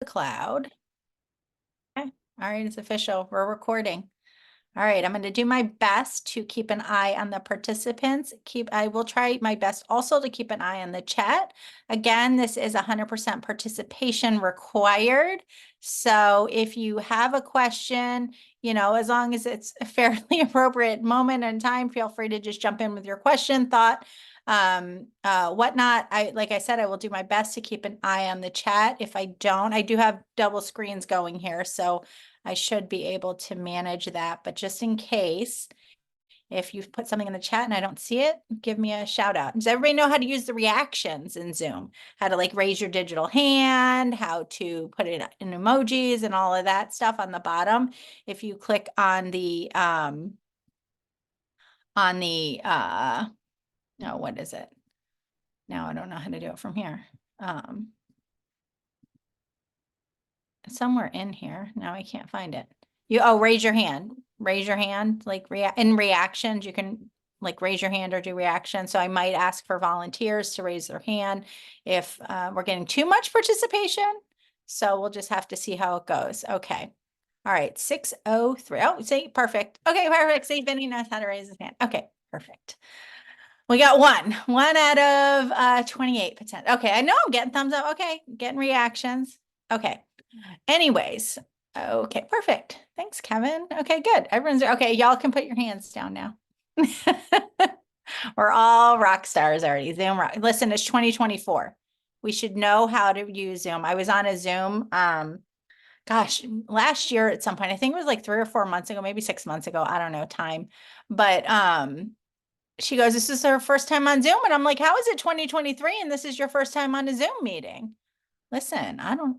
the cloud. Okay. All right, it's official. We're recording. All right, I'm going to do my best to keep an eye on the participants. I will try my best also to keep an eye on the chat. Again, this is 100% participation required. So if you have a question, as long as it's a fairly appropriate moment and time, feel free to just jump in with your question, thought, whatnot. Like I said, I will do my best to keep an eye on the chat. If I don't, I do have double screens going here, so I should be able to manage that. But just in case, if you've put something in the chat and I don't see it, give me a shout out. Does everybody know how to use the reactions in Zoom? How to like raise your digital hand, how to put it in emojis and all of that stuff on the bottom. If you click on the no, what is it? Now I don't know how to do it from here. Somewhere in here. Now I can't find it. Raise your hand. Raise your hand, like in reactions, you can like raise your hand or do reaction. So I might ask for volunteers to raise their hand if we're getting too much participation. So we'll just have to see how it goes. Okay. All right. 603. Oh, see, perfect. Okay, perfect. See, Vinny knows how to raise his hand. Okay, perfect. We got one out of 28%. Okay, I know I'm getting thumbs up. Okay, getting reactions. Okay. Anyways, okay, perfect. Thanks, Kevin. Okay, good. Everyone's okay. Y'all can put your hands down now. We're all rock stars already. Zoom rock. Listen, it's 2024. We should know how to use Zoom. I was on a Zoom, gosh, last year at some point. I think it was like 3 or 4 months ago, maybe 6 months ago. I don't know time, but she goes, "This is her first time on Zoom," and I'm like, "How is it 2023 and this is your first time on a Zoom meeting?" Listen, I don't know.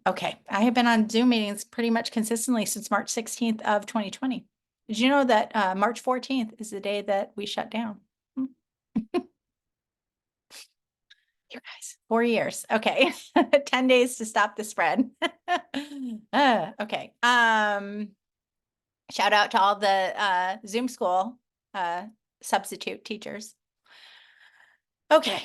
Okay. I have been on Zoom meetings pretty much consistently since March 16th of 2020. Did you know that March 14th is the day that we shut down? You guys, 4 years. Okay. 10 days to stop the spread. Okay. Shout out to all the Zoom school substitute teachers. Okay,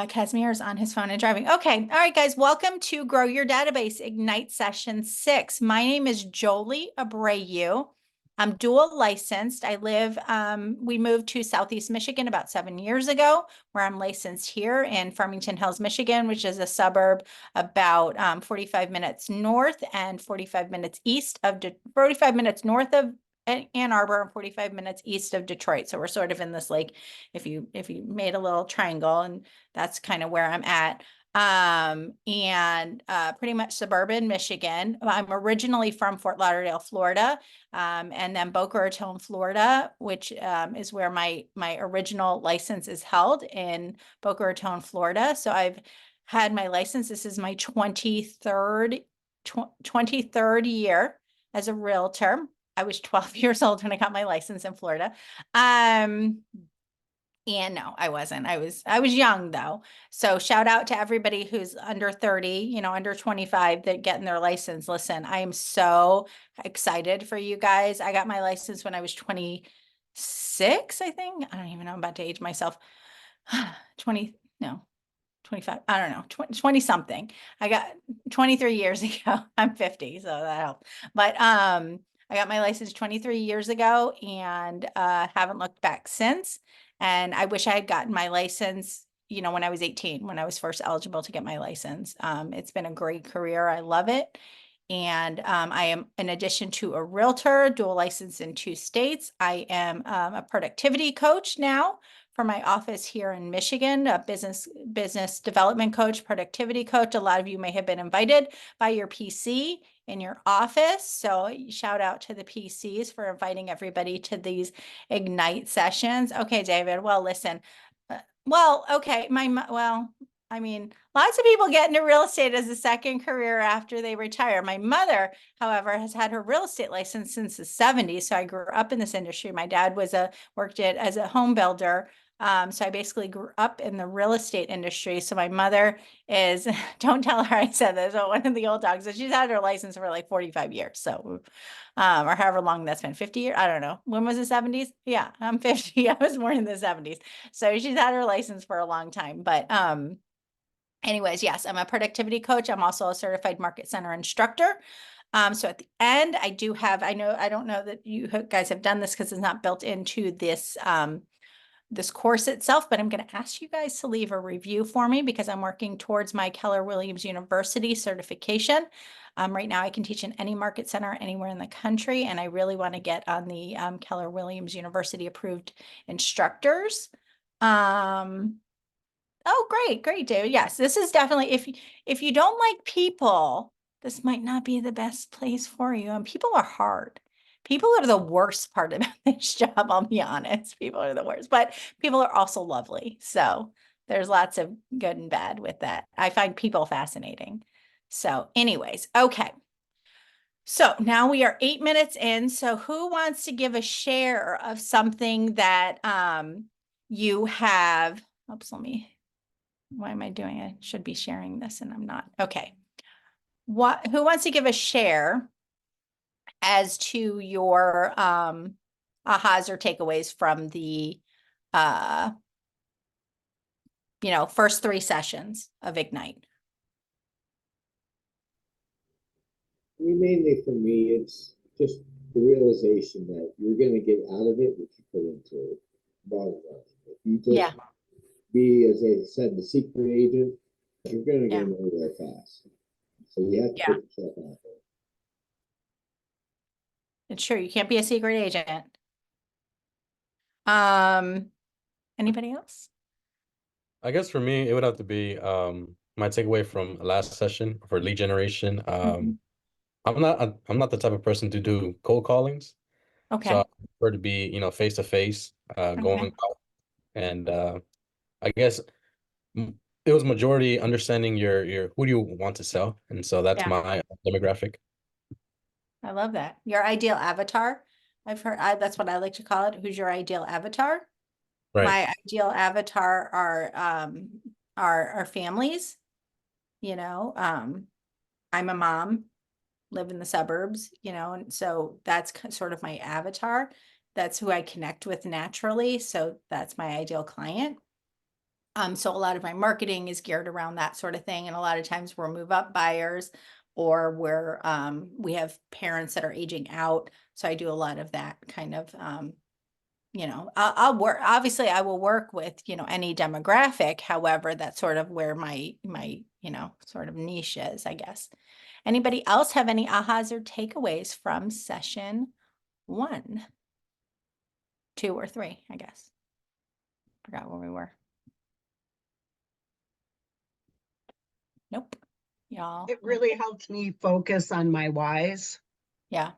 Casimir's on his phone and driving. Okay, all right, guys, welcome to Grow Your Database Ignite Session 6. My name is Jolie Abreu. I'm dual licensed. We moved to Southeast Michigan about 7 years ago, where I'm licensed here in Farmington Hills, Michigan, which is a suburb about 45 minutes north and 45 minutes east of, 45 minutes north of Ann Arbor and 45 minutes east of Detroit. So we're sort of in this, like, if you made a little triangle, and that's kind of where I'm at. And pretty much suburban Michigan. I'm originally from Fort Lauderdale, Florida, and then Boca Raton, Florida, which is where my original license is held, in Boca Raton, Florida. So I've had my license. This is my 23rd year as a realtor. I was 12 years old when I got my license in Florida. And no, I wasn't. I was young though. So shout out to everybody who's under 30, under 25 that getting their license. Listen, I am so excited for you guys. I got my license when I was 26, I think. I don't even know. I'm about to age myself. 20, no, 25. I don't know, 20 something. I got 23 years ago. I'm 50, so that helped. But I got my license 23 years ago and haven't looked back since. And I wish I had gotten my license, when I was 18, when I was first eligible to get my license. It's been a great career. I love it. And I am, in addition to a realtor, dual license in 2 states, I am a productivity coach now for my office here in Michigan, a business development coach, productivity coach. A lot of you may have been invited by your PC in your office. So shout out to the PCs for inviting everybody to these Ignite sessions. Okay, David. Well, listen. Okay. I mean, lots of people get into real estate as a second career after they retire. My mother, however, has had her real estate license since the 70s. So I grew up in this industry. My dad worked as a home builder. So I basically grew up in the real estate industry. So my mother is, don't tell her I said this, but one of the old dogs. So she's had her license for like 45 years. So, or however long that's been, 50 years. I don't know. When was the 70s? Yeah, I'm 50. I was born in the 70s. So she's had her license for a long time. But Anyways, yes, I'm a productivity coach. I'm also a certified market center instructor. So at the end, I do have, I don't know that you guys have done this because it's not built into this, this course itself, but I'm going to ask you guys to leave a review for me because I'm working towards my Keller Williams University certification. Right now I can teach in any market center anywhere in the country, and I really want to get on the Keller Williams University approved instructors. Oh, great, David. Yes, this is definitely, if you don't like people, this might not be the best place for you. And people are hard. People are the worst part about this job, I'll be honest. People are the worst, but people are also lovely. So there's lots of good and bad with that. I find people fascinating. So anyways, okay. So now we are 8 minutes in. So who wants to give a share of something that you have? Oops, why am I doing it? I should be sharing this and I'm not. Okay. Who wants to give a share as to your ahas or takeaways from the first 3 sessions of Ignite? Mainly for me, it's just the realization that you're going to get out of it what you put into it. Bottom line. If you just be, as I said, the secret agent, you're going to go nowhere fast. So you have to put yourself out there. It's true. You can't be a secret agent. Anybody else? I guess for me, it would have to be my takeaway from last session for lead generation. I'm not the type of person to do cold callings. Okay. So I prefer to be, face to face, going out. And I guess it was majority understanding your who do you want to sell. And so that's my demographic. I love that. Your ideal avatar. I've heard that's what I like to call it. Who's your ideal avatar? Right. My ideal avatar are families. I'm a mom, live in the suburbs, and so that's sort of my avatar. That's who I connect with naturally. So that's my ideal client. So a lot of my marketing is geared around that sort of thing. And a lot of times we're move up buyers or we have parents that are aging out. So I do a lot of that kind of, I'll work, obviously I will work with, any demographic. However, that's sort of where my, sort of niche is, I guess. Anybody else have any ahas or takeaways from session 1, 2, or 3, I guess. Forgot where we were. Nope. Y'all. It really helped me focus on my whys. Yeah.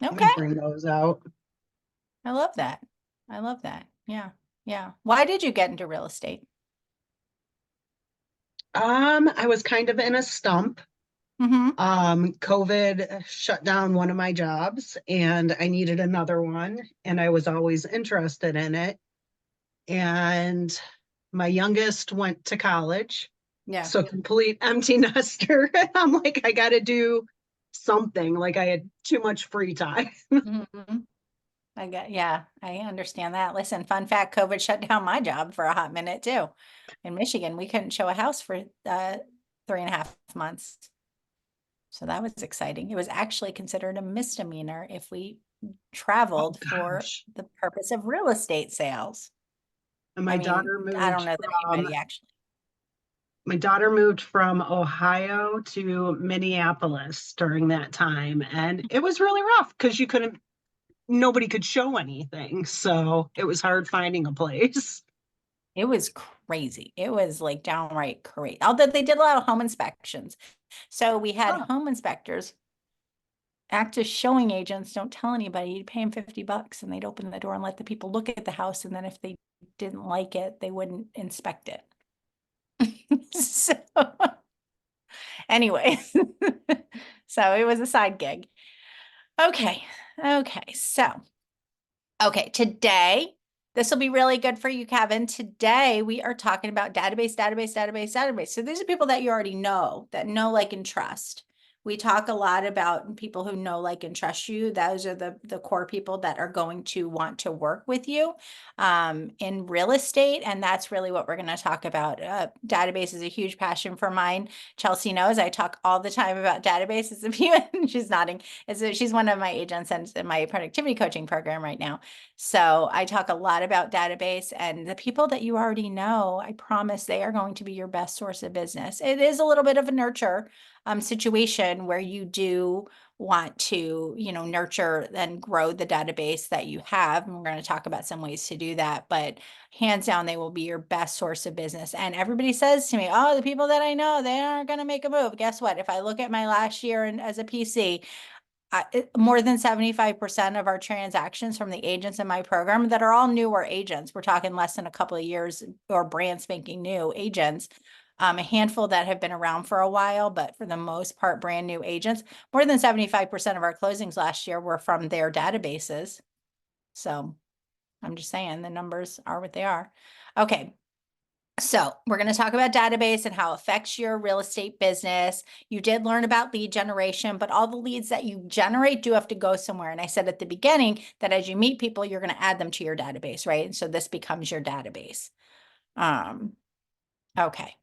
Okay. Bring those out. I love that. I love that. Yeah. Yeah. Why did you get into real estate? I was kind of in a stump. COVID shut down one of my jobs and I needed another one, and I was always interested in it. And my youngest went to college. Yeah. So complete empty nester. I'm like, I got to do something. Like I had too much free time. I understand that. Listen, fun fact, COVID shut down my job for a hot minute too. In Michigan, we couldn't show a house for 3.5 months. So that was exciting. It was actually considered a misdemeanor if we traveled for the purpose of real estate sales. And my daughter moved. I don't know that anybody actually. My daughter moved from Ohio to Minneapolis during that time. And it was really rough because nobody could show anything. So it was hard finding a place. It was crazy. It was like downright crazy. Although they did a lot of home inspections. So we had home inspectors act as showing agents. Don't tell anybody. You'd pay them $50 and they'd open the door and let the people look at the house. And then if they didn't like it, they wouldn't inspect it. So anyway, so it was a side gig. Okay. So today, this will be really good for you, Kevin. Today, we are talking about database. So these are people that you already know, that know, like, and trust. We talk a lot about people who know, like, and trust you. Those are the core people that are going to want to work with you in real estate. And that's really what we're going to talk about. Database is a huge passion for mine. Chelsea knows I talk all the time about databases. If you, she's nodding. She's one of my agents and in my productivity coaching program right now. So I talk a lot about database, and the people that you already know, I promise they are going to be your best source of business. It is a little bit of a nurture situation where you do want to, nurture and grow the database that you have. And we're going to talk about some ways to do that, but hands down, they will be your best source of business. And everybody says to me, oh, the people that I know, they aren't going to make a move. Guess what? If I look at my last year and as a PC, more than 75% of our transactions from the agents in my program that are all newer agents, we're talking less than a couple of years or brand spanking new agents, a handful that have been around for a while, but for the most part, brand new agents. More than 75% of our closings last year were from their databases. So I'm just saying the numbers are what they are. Okay. So we're going to talk about database and how it affects your real estate business. You did learn about lead generation, but all the leads that you generate do have to go somewhere. And I said at the beginning that as you meet people, you're going to add them to your database, right? And so this becomes your database. Okay.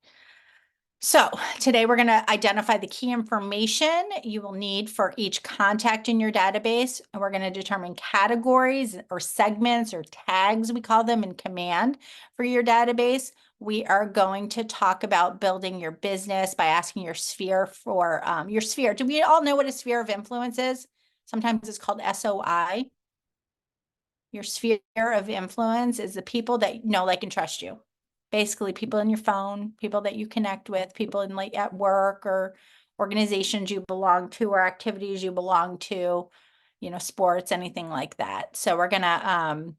So today we're going to identify the key information you will need for each contact in your database. And we're going to determine categories or segments or tags, we call them, in command for your database. We are going to talk about building your business by asking your sphere for your sphere. Do we all know what a sphere of influence is? Sometimes it's called SOI. Your sphere of influence is the people that know, like, and trust you. Basically, people in your phone, people that you connect with, people in, like, at work or organizations you belong to or activities you belong to, sports, anything like that. So we're gonna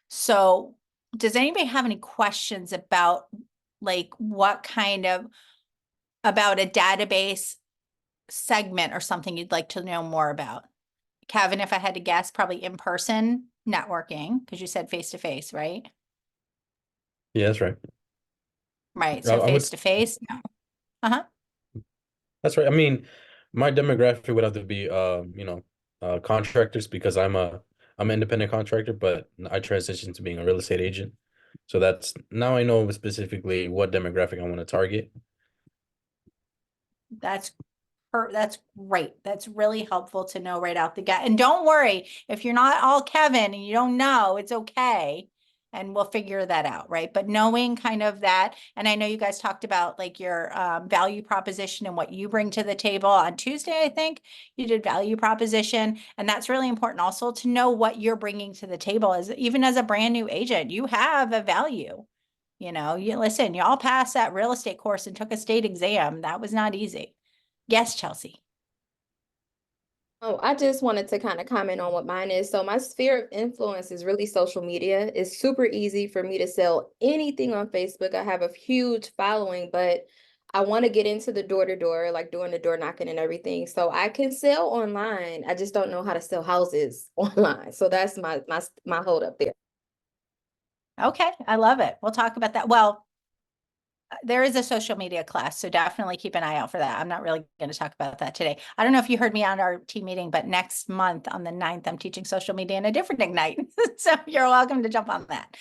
so does anybody have any questions about, like, what kind of about a database segment or something you'd like to know more about? Kevin, if I had to guess, probably in-person networking, because you said face-to-face, right? Yeah, that's right. Right, I so would, face-to-face? Uh-huh. that's right. I mean, my demographic would have to be, contractors because I'm an independent contractor, but I transitioned to being a real estate agent. So now I know specifically what demographic I want to target. That's great. That's really helpful to know right out the gate. And don't worry, if you're not all Kevin and you don't know, it's okay. And we'll figure that out, right? But knowing kind of that, and I know you guys talked about, like, your value proposition and what you bring to the table on Tuesday, I think you did value proposition. And that's really important also to know what you're bringing to the table. Even as a brand new agent, you have a value. You listen, you all passed that real estate course and took a state exam. That was not easy. Yes, Chelsea. Oh, I just wanted to kind of comment on what mine is. So my sphere of influence is really social media. It's super easy for me to sell anything on Facebook. I have a huge following, but I want to get into the door-to-door, like doing the door knocking and everything. So I can sell online. I just don't know how to sell houses online. So that's my hold up there. Okay, I love it. We'll talk about that. Well, there is a social media class, so definitely keep an eye out for that. I'm not really going to talk about that today. I don't know if you heard me on our team meeting, but next month on the 9th, I'm teaching social media in a different Ignite. So you're welcome to jump on that.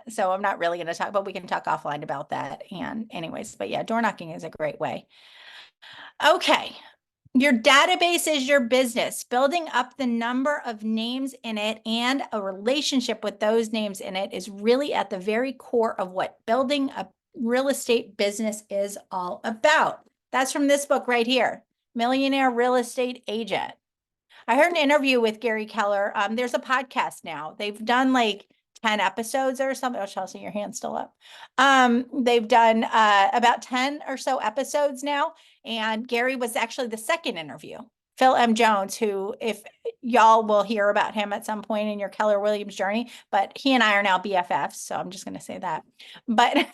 So I'm not really going to talk, but we can talk offline about that. And anyways, but yeah, door knocking is a great way. Okay. Your database is your business. Building up the number of names in it and a relationship with those names in it is really at the very core of what building a real estate business is all about. That's from this book right here, Millionaire Real Estate Agent. I heard an interview with Gary Keller. There's a podcast now. They've done like 10 episodes or something. Oh, Chelsea, your hand's still up. They've done about 10 or so episodes now. And Gary was actually the second interview. Phil M. Jones, who, if y'all will hear about him at some point in your Keller Williams journey, but he and I are now BFFs. So I'm just going to say that. But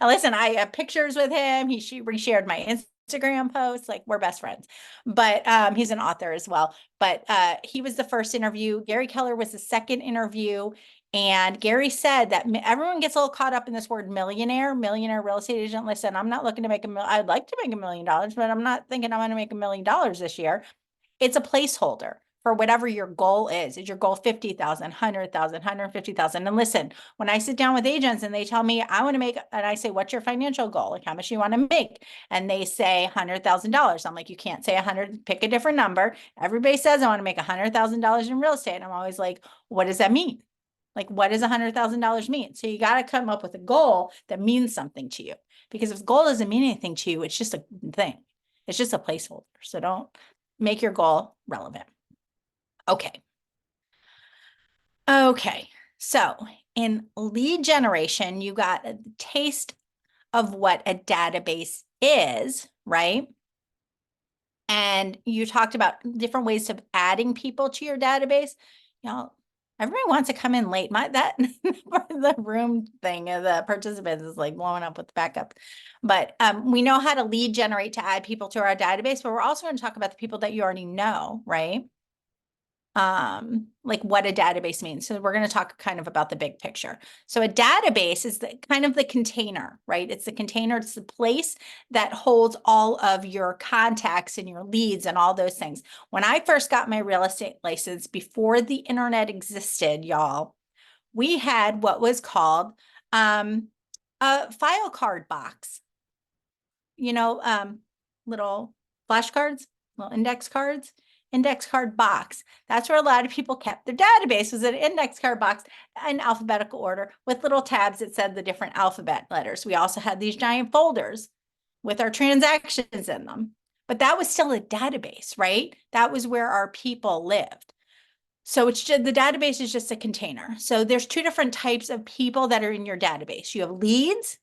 listen, I have pictures with him. She reshared my Instagram posts, like, we're best friends, but he's an author as well. But he was the first interview. Gary Keller was the second interview. And Gary said that everyone gets a little caught up in this word millionaire real estate agent. Listen, I'm not looking to make I'd like to make $1 million, but I'm not thinking I'm going to make $1 million this year. It's a placeholder for whatever your goal is. Is your goal 50,000, 100,000, 150,000? And listen, when I sit down with agents and they tell me I want to make, and I say, what's your financial goal? Like how much you want to make? And they say $100,000. I'm like, you can't say 100, pick a different number. Everybody says I want to make $100,000 in real estate. And I'm always like, what does that mean? Like, what does $100,000 mean? So you got to come up with a goal that means something to you, because if the goal doesn't mean anything to you, it's just a thing. It's just a placeholder. So don't make your goal relevant. Okay. Okay. So in lead generation, you got a taste of what a database is, right? And you talked about different ways of adding people to your database. You know, everybody wants to come in late. The room thing of the participants is like blowing up with the backup. But we know how to lead generate to add people to our database, but we're also going to talk about the people that you already know, right? Like what a database means. So we're going to talk kind of about the big picture. So a database is kind of the container, right? It's the container. It's the place that holds all of your contacts and your leads and all those things. When I first got my real estate license, before the internet existed, y'all, we had what was called a file card box. You know, little flashcards, little index card box. That's where a lot of people kept their database, was an index card box in alphabetical order with little tabs that said the different alphabet letters. We also had these giant folders with our transactions in them, but that was still a database, right? That was where our people lived. So it's just, the database is just a container. So there's two different types of people that are in your database. You have leads,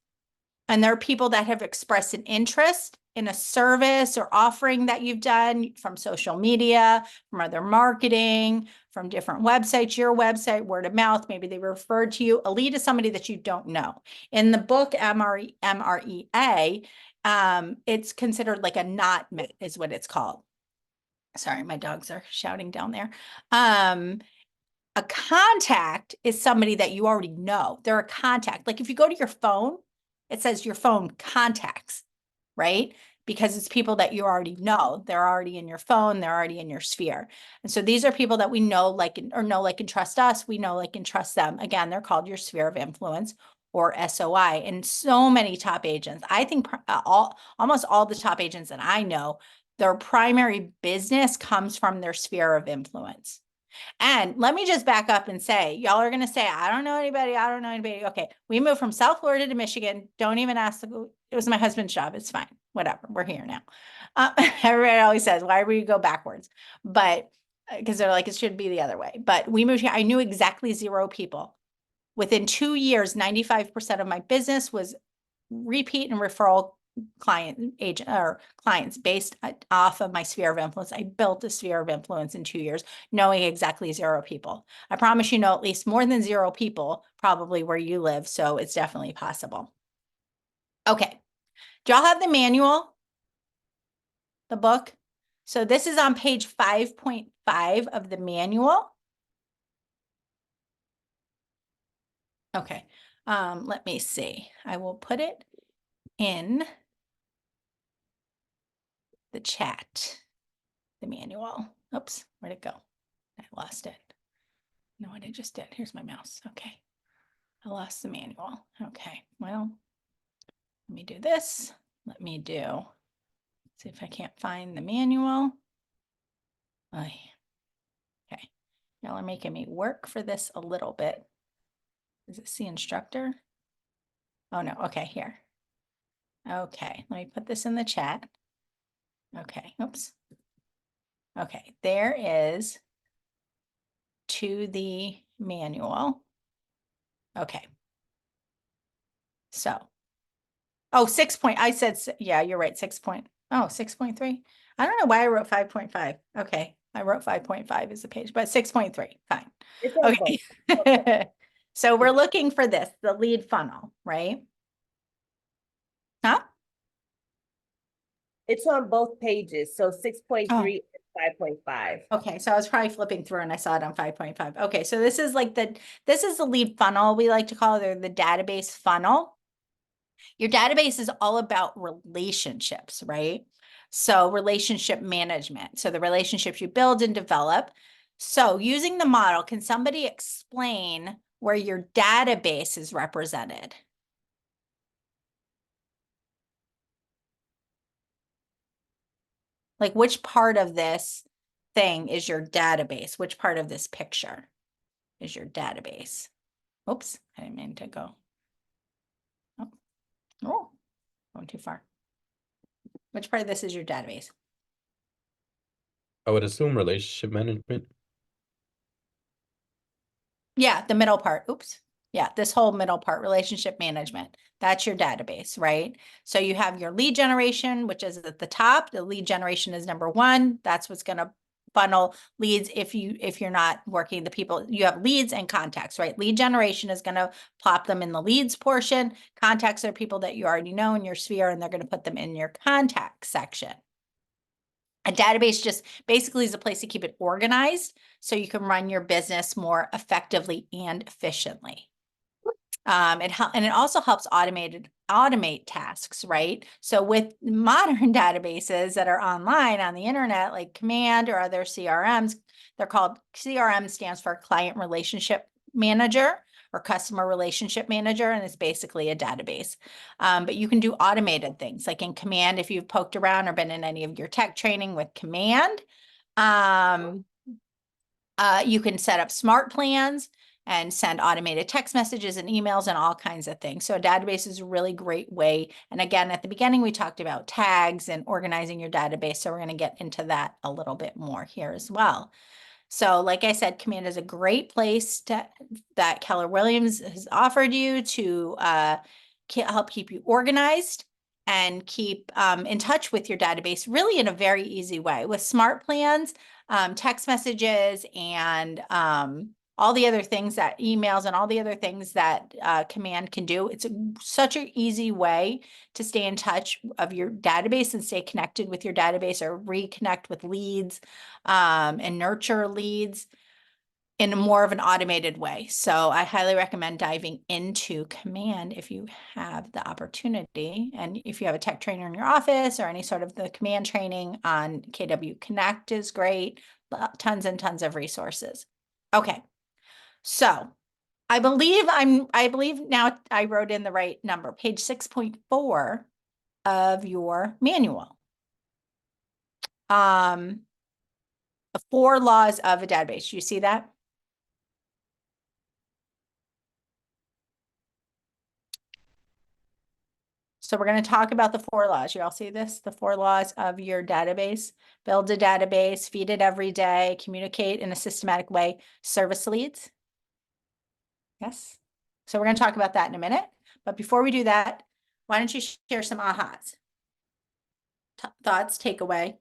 and there are people that have expressed an interest in a service or offering that you've done from social media, from other marketing, from different websites, your website, word of mouth. Maybe they referred to you. A lead is somebody that you don't know. In the book MREA, it's considered like a not met is what it's called. Sorry, my dogs are shouting down there. A contact is somebody that you already know. They're a contact. Like if you go to your phone, it says your phone contacts, right? Because it's people that you already know. They're already in your phone. They're already in your sphere. And so these are people that we know, like, or know, like, and trust us. We know, like, and trust them. Again, they're called your sphere of influence, or SOI. And so many top agents, I think almost all the top agents that I know, their primary business comes from their sphere of influence. And let me just back up and say, y'all are going to say, I don't know anybody. I don't know anybody. Okay. We moved from South Florida to Michigan. Don't even ask. It was my husband's job. It's fine. Whatever. We're here now. Everybody always says, why would you go backwards? But because they're like, it should be the other way. But we moved here. I knew exactly 0 people. Within 2 years, 95% of my business was repeat and referral clients based off of my sphere of influence. I built a sphere of influence in 2 years, knowing exactly 0 people. I promise you know at least more than 0 people probably where you live. So it's definitely possible. Okay. Do y'all have the manual? The book? So this is on page 5.5 of the manual. Okay. Let me see. I will put it in the chat, the manual. Oops, where'd it go? I lost it. No, what I just did. Here's my mouse. Okay. I lost the manual. Okay. Well, let me do this. Let me see if I can't find the manual. Okay. Y'all are making me work for this a little bit. Is it see instructor? Oh no. Okay, here. Okay. Let me put this in the chat. Okay. Oops. Okay. There is to the manual. Okay. So, 6 point, I said, yeah, you're right. 6.3. I don't know why I wrote 5.5. Okay. I wrote 5.5 is the page, but 6.3. Fine. It's Okay. So we're looking for this, the lead funnel, right? Huh? It's on both pages. So 6.3 and 5.5. Okay, so I was probably flipping through and I saw it on 5.5. Okay, so this is like this is the lead funnel, we like to call it, or the database funnel. Your database is all about relationships, right? So relationship management. So the relationships you build and develop. So using the model, can somebody explain where your database is represented? Like which part of this thing is your database? Which part of this picture is your database? Oops, I didn't mean to go. Oh, going too far. Which part of this is your database? I would assume relationship management. Yeah, the middle part. Oops. Yeah, this whole middle part, relationship management. That's your database, right? So you have your lead generation, which is at the top. The lead generation is number one. That's what's going to funnel leads. If you're not working the people, you have leads and contacts, right? Lead generation is going to plop them in the leads portion. Contacts are people that you already know in your sphere, and they're going to put them in your contact section. A database just basically is a place to keep it organized so you can run your business more effectively and efficiently. It also helps automate tasks, right? So with modern databases that are online on the internet, like Command or other CRMs, they're called, CRM stands for Client Relationship Manager or Customer Relationship Manager, and it's basically a database. But you can do automated things like in Command, if you've poked around or been in any of your tech training with Command, you can set up smart plans and send automated text messages and emails and all kinds of things. So a database is a really great way. And again, at the beginning, we talked about tags and organizing your database. So we're going to get into that a little bit more here as well. So like I said, Command is a great place that Keller Williams has offered you to help keep you organized and keep in touch with your database really in a very easy way with smart plans, text messages, and all the other things that emails and all the other things that Command can do. It's such an easy way to stay in touch of your database and stay connected with your database or reconnect with leads and nurture leads in a more of an automated way. So I highly recommend diving into Command if you have the opportunity. And if you have a tech trainer in your office or any sort of the Command training on KW Connect is great. Tons and tons of resources. Okay. So I believe now I wrote in the right number, page 6.4 of your manual. The 4 laws of a database. You see that? So we're going to talk about the 4 laws. You all see this? The 4 laws of your database. Build a database, feed it every day, communicate in a systematic way, service leads. Yes. So we're going to talk about that in a minute. But before we do that, why don't you share some ahas? Thoughts, takeaway?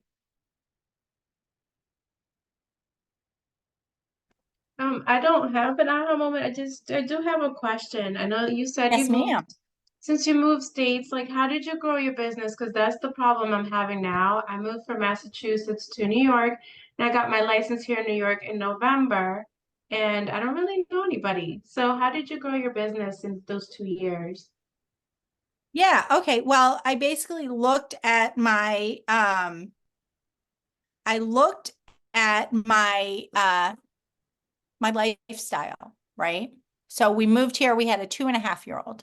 I don't have an aha moment. I do have a question. I know you said Yes, ma'am. since you moved states, like how did you grow your business? Because that's the problem I'm having now. I moved from Massachusetts to New York, and I got my license here in New York in November, and I don't really know anybody. So how did you grow your business in those 2 years? Yeah, okay. Well, I basically looked at my my lifestyle, right? So we moved here, we had a 2.5-year-old.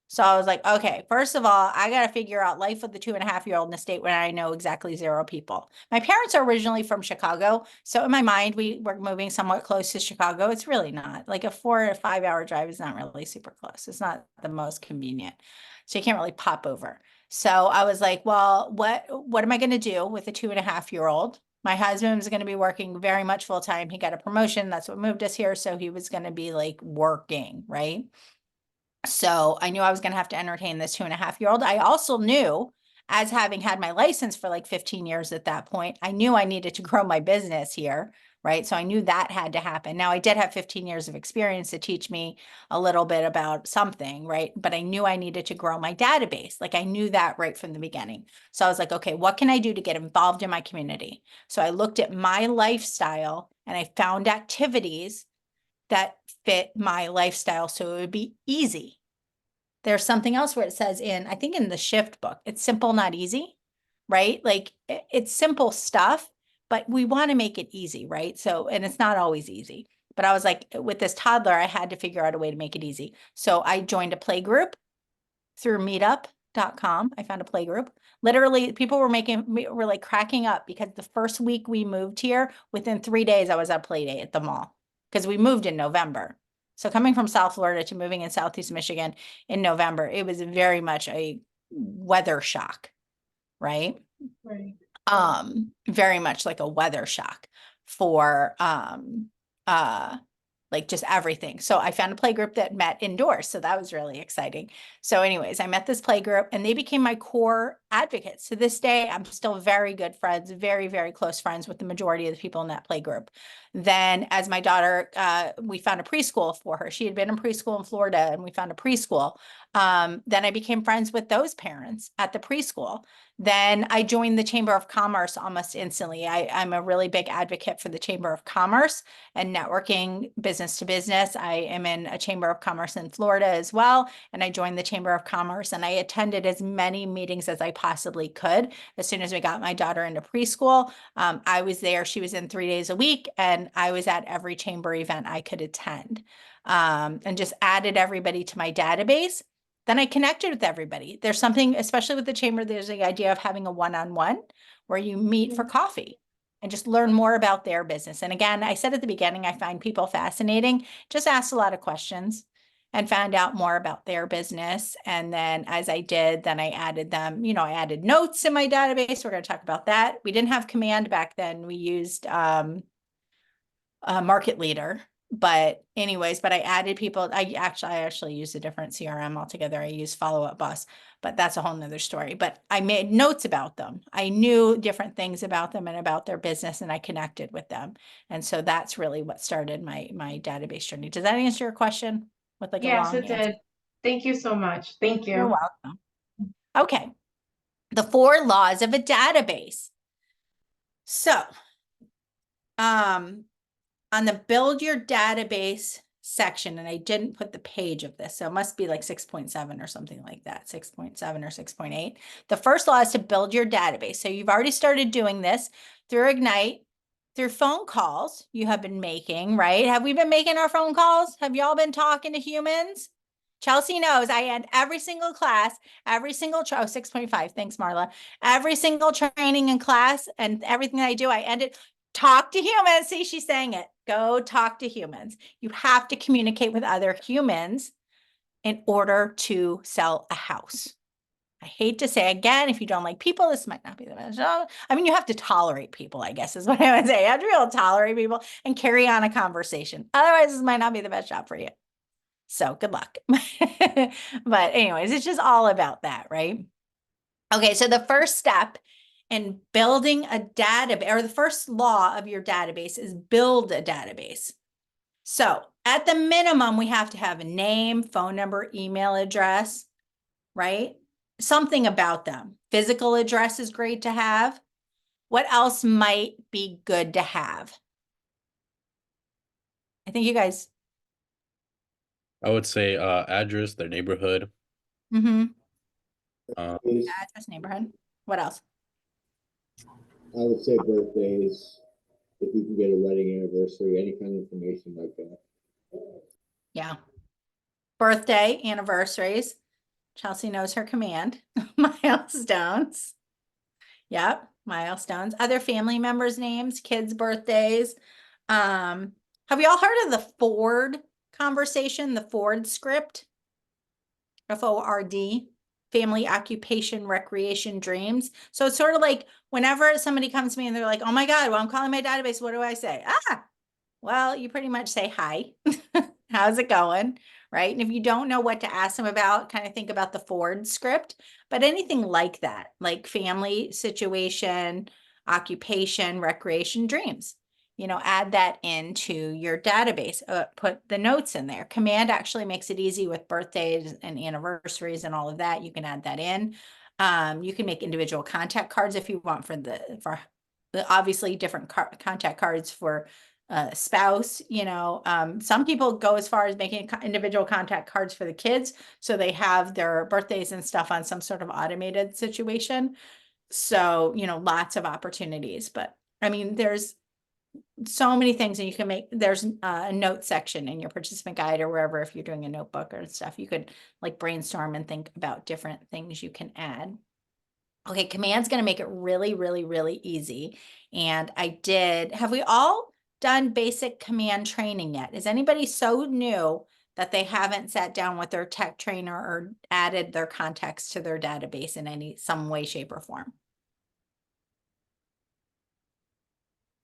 So I was like, okay, first of all, I got to figure out life with the 2.5-year-old in a state where I know exactly 0 people. My parents are originally from Chicago. So in my mind, we were moving somewhat close to Chicago. It's really not. Like a 4 or 5 hour drive is not really super close. It's not the most convenient. So you can't really pop over. So I was like, well, what am I going to do with a 2.5-year-old? My husband was going to be working very much full time. He got a promotion. That's what moved us here. So he was going to be like working, right? So I knew I was going to have to entertain this 2.5-year-old. I also knew, as having had my license for like 15 years at that point, I knew I needed to grow my business here, right? So I knew that had to happen. Now I did have 15 years of experience to teach me a little bit about something, right? But I knew I needed to grow my database. Like I knew that right from the beginning. So I was like, okay, what can I do to get involved in my community? So I looked at my lifestyle and I found activities that fit my lifestyle so it would be easy. There's something else where it says I think in the Shift book, it's simple, not easy, right? Like it's simple stuff, but we want to make it easy, right? So, and it's not always easy. But I was like, with this toddler, I had to figure out a way to make it easy. So I joined a play group through meetup.com. I found a play group. Literally, people were like cracking up because the first week we moved here, within 3 days, I was at play day at the mall because we moved in November. So coming from South Florida to moving in Southeast Michigan in November, it was very much a weather shock, right? Right. Very much like a weather shock for like just everything. So I found a play group that met indoors. So that was really exciting. So anyways, I met this play group and they became my core advocates. To this day, I'm still very good friends, very, very close friends with the majority of the people in that play group. Then as my daughter, we found a preschool for her. She had been in preschool in Florida and we found a preschool. Then I became friends with those parents at the preschool. Then I joined the Chamber of Commerce almost instantly. I'm a really big advocate for the Chamber of Commerce and networking business to business. I am in a Chamber of Commerce in Florida as well. And I joined the Chamber of Commerce and I attended as many meetings as I possibly could. As soon as we got my daughter into preschool, I was there. She was in 3 days a week and I was at every chamber event I could attend, and just added everybody to my database. Then I connected with everybody. There's something, especially with the chamber, there's the idea of having a one-on-one where you meet for coffee and just learn more about their business. And again, I said at the beginning, I find people fascinating, just asked a lot of questions and found out more about their business. And then as I did, then I added them, I added notes in my database. We're going to talk about that. We didn't have Command back then. We used Market Leader. But anyways, I added people. I actually used a different CRM altogether. I used Follow Up Boss, but that's a whole nother story. But I made notes about them. I knew different things about them and about their business, and I connected with them. And so that's really what started my database journey. Does that answer your question with like a Yes, long it answer? did. Thank you so much. Thank You're you. welcome. Okay. The 4 laws of a database. So, on the build your database section, and I didn't put the page of this, so it must be like 6.7 or something like that, 6.7 or 6.8. The first law is to build your database. So you've already started doing this through Ignite, through phone calls you have been making, right? Have we been making our phone calls? Have y'all been talking to humans? Chelsea knows I end every single class, every single, 6.5, thanks Marla. Every single training and class and everything that I do, I end it, talk to humans. See, she's saying it. Go talk to humans. You have to communicate with other humans in order to sell a house. I hate to say again, if you don't like people, this might not be the best. I mean, you have to tolerate people, I guess is what I would say. You have to be able to tolerate people and carry on a conversation. Otherwise, this might not be the best job for you. So good luck. But anyways, it's just all about that, right? Okay, so the first step in building a database, or the first law of your database, is build a database. So at the minimum, we have to have a name, phone number, email address, right? Something about them. Physical address is great to have. What else might be good to have? I think you guys. I would say address, their neighborhood. Address, neighborhood. What else? I would say birthdays, if you can get a wedding anniversary, any kind of information like that. Yeah. Birthday, anniversaries. Chelsea knows her command. Milestones. Yep, milestones. Other family members' names, kids' birthdays. Have you all heard of the Ford conversation, the Ford script? FORD, family, occupation, recreation, dreams. So it's sort of like whenever somebody comes to me and they're like, oh my God, well, I'm calling my database. What do I say? Well, you pretty much say, hi, how's it going? Right. And if you don't know what to ask them about, kind of think about the Ford script, but anything like that, like family, situation, occupation, recreation, dreams. add that into your database, put the notes in there. Command actually makes it easy with birthdays and anniversaries and all of that. You can add that in. You can make individual contact cards if you want for the obviously different contact cards for spouse, some people go as far as making individual contact cards for the kids. So they have their birthdays and stuff on some sort of automated situation. So, lots of opportunities, but I mean, there's so many things, and you can make, there's a note section in your participant guide or wherever, if you're doing a notebook or stuff, you could like brainstorm and think about different things you can add. Okay, command's going to make it really, really, really easy. And have we all done basic command training yet? Is anybody so new that they haven't sat down with their tech trainer or added their contacts to their database in some way, shape, or form?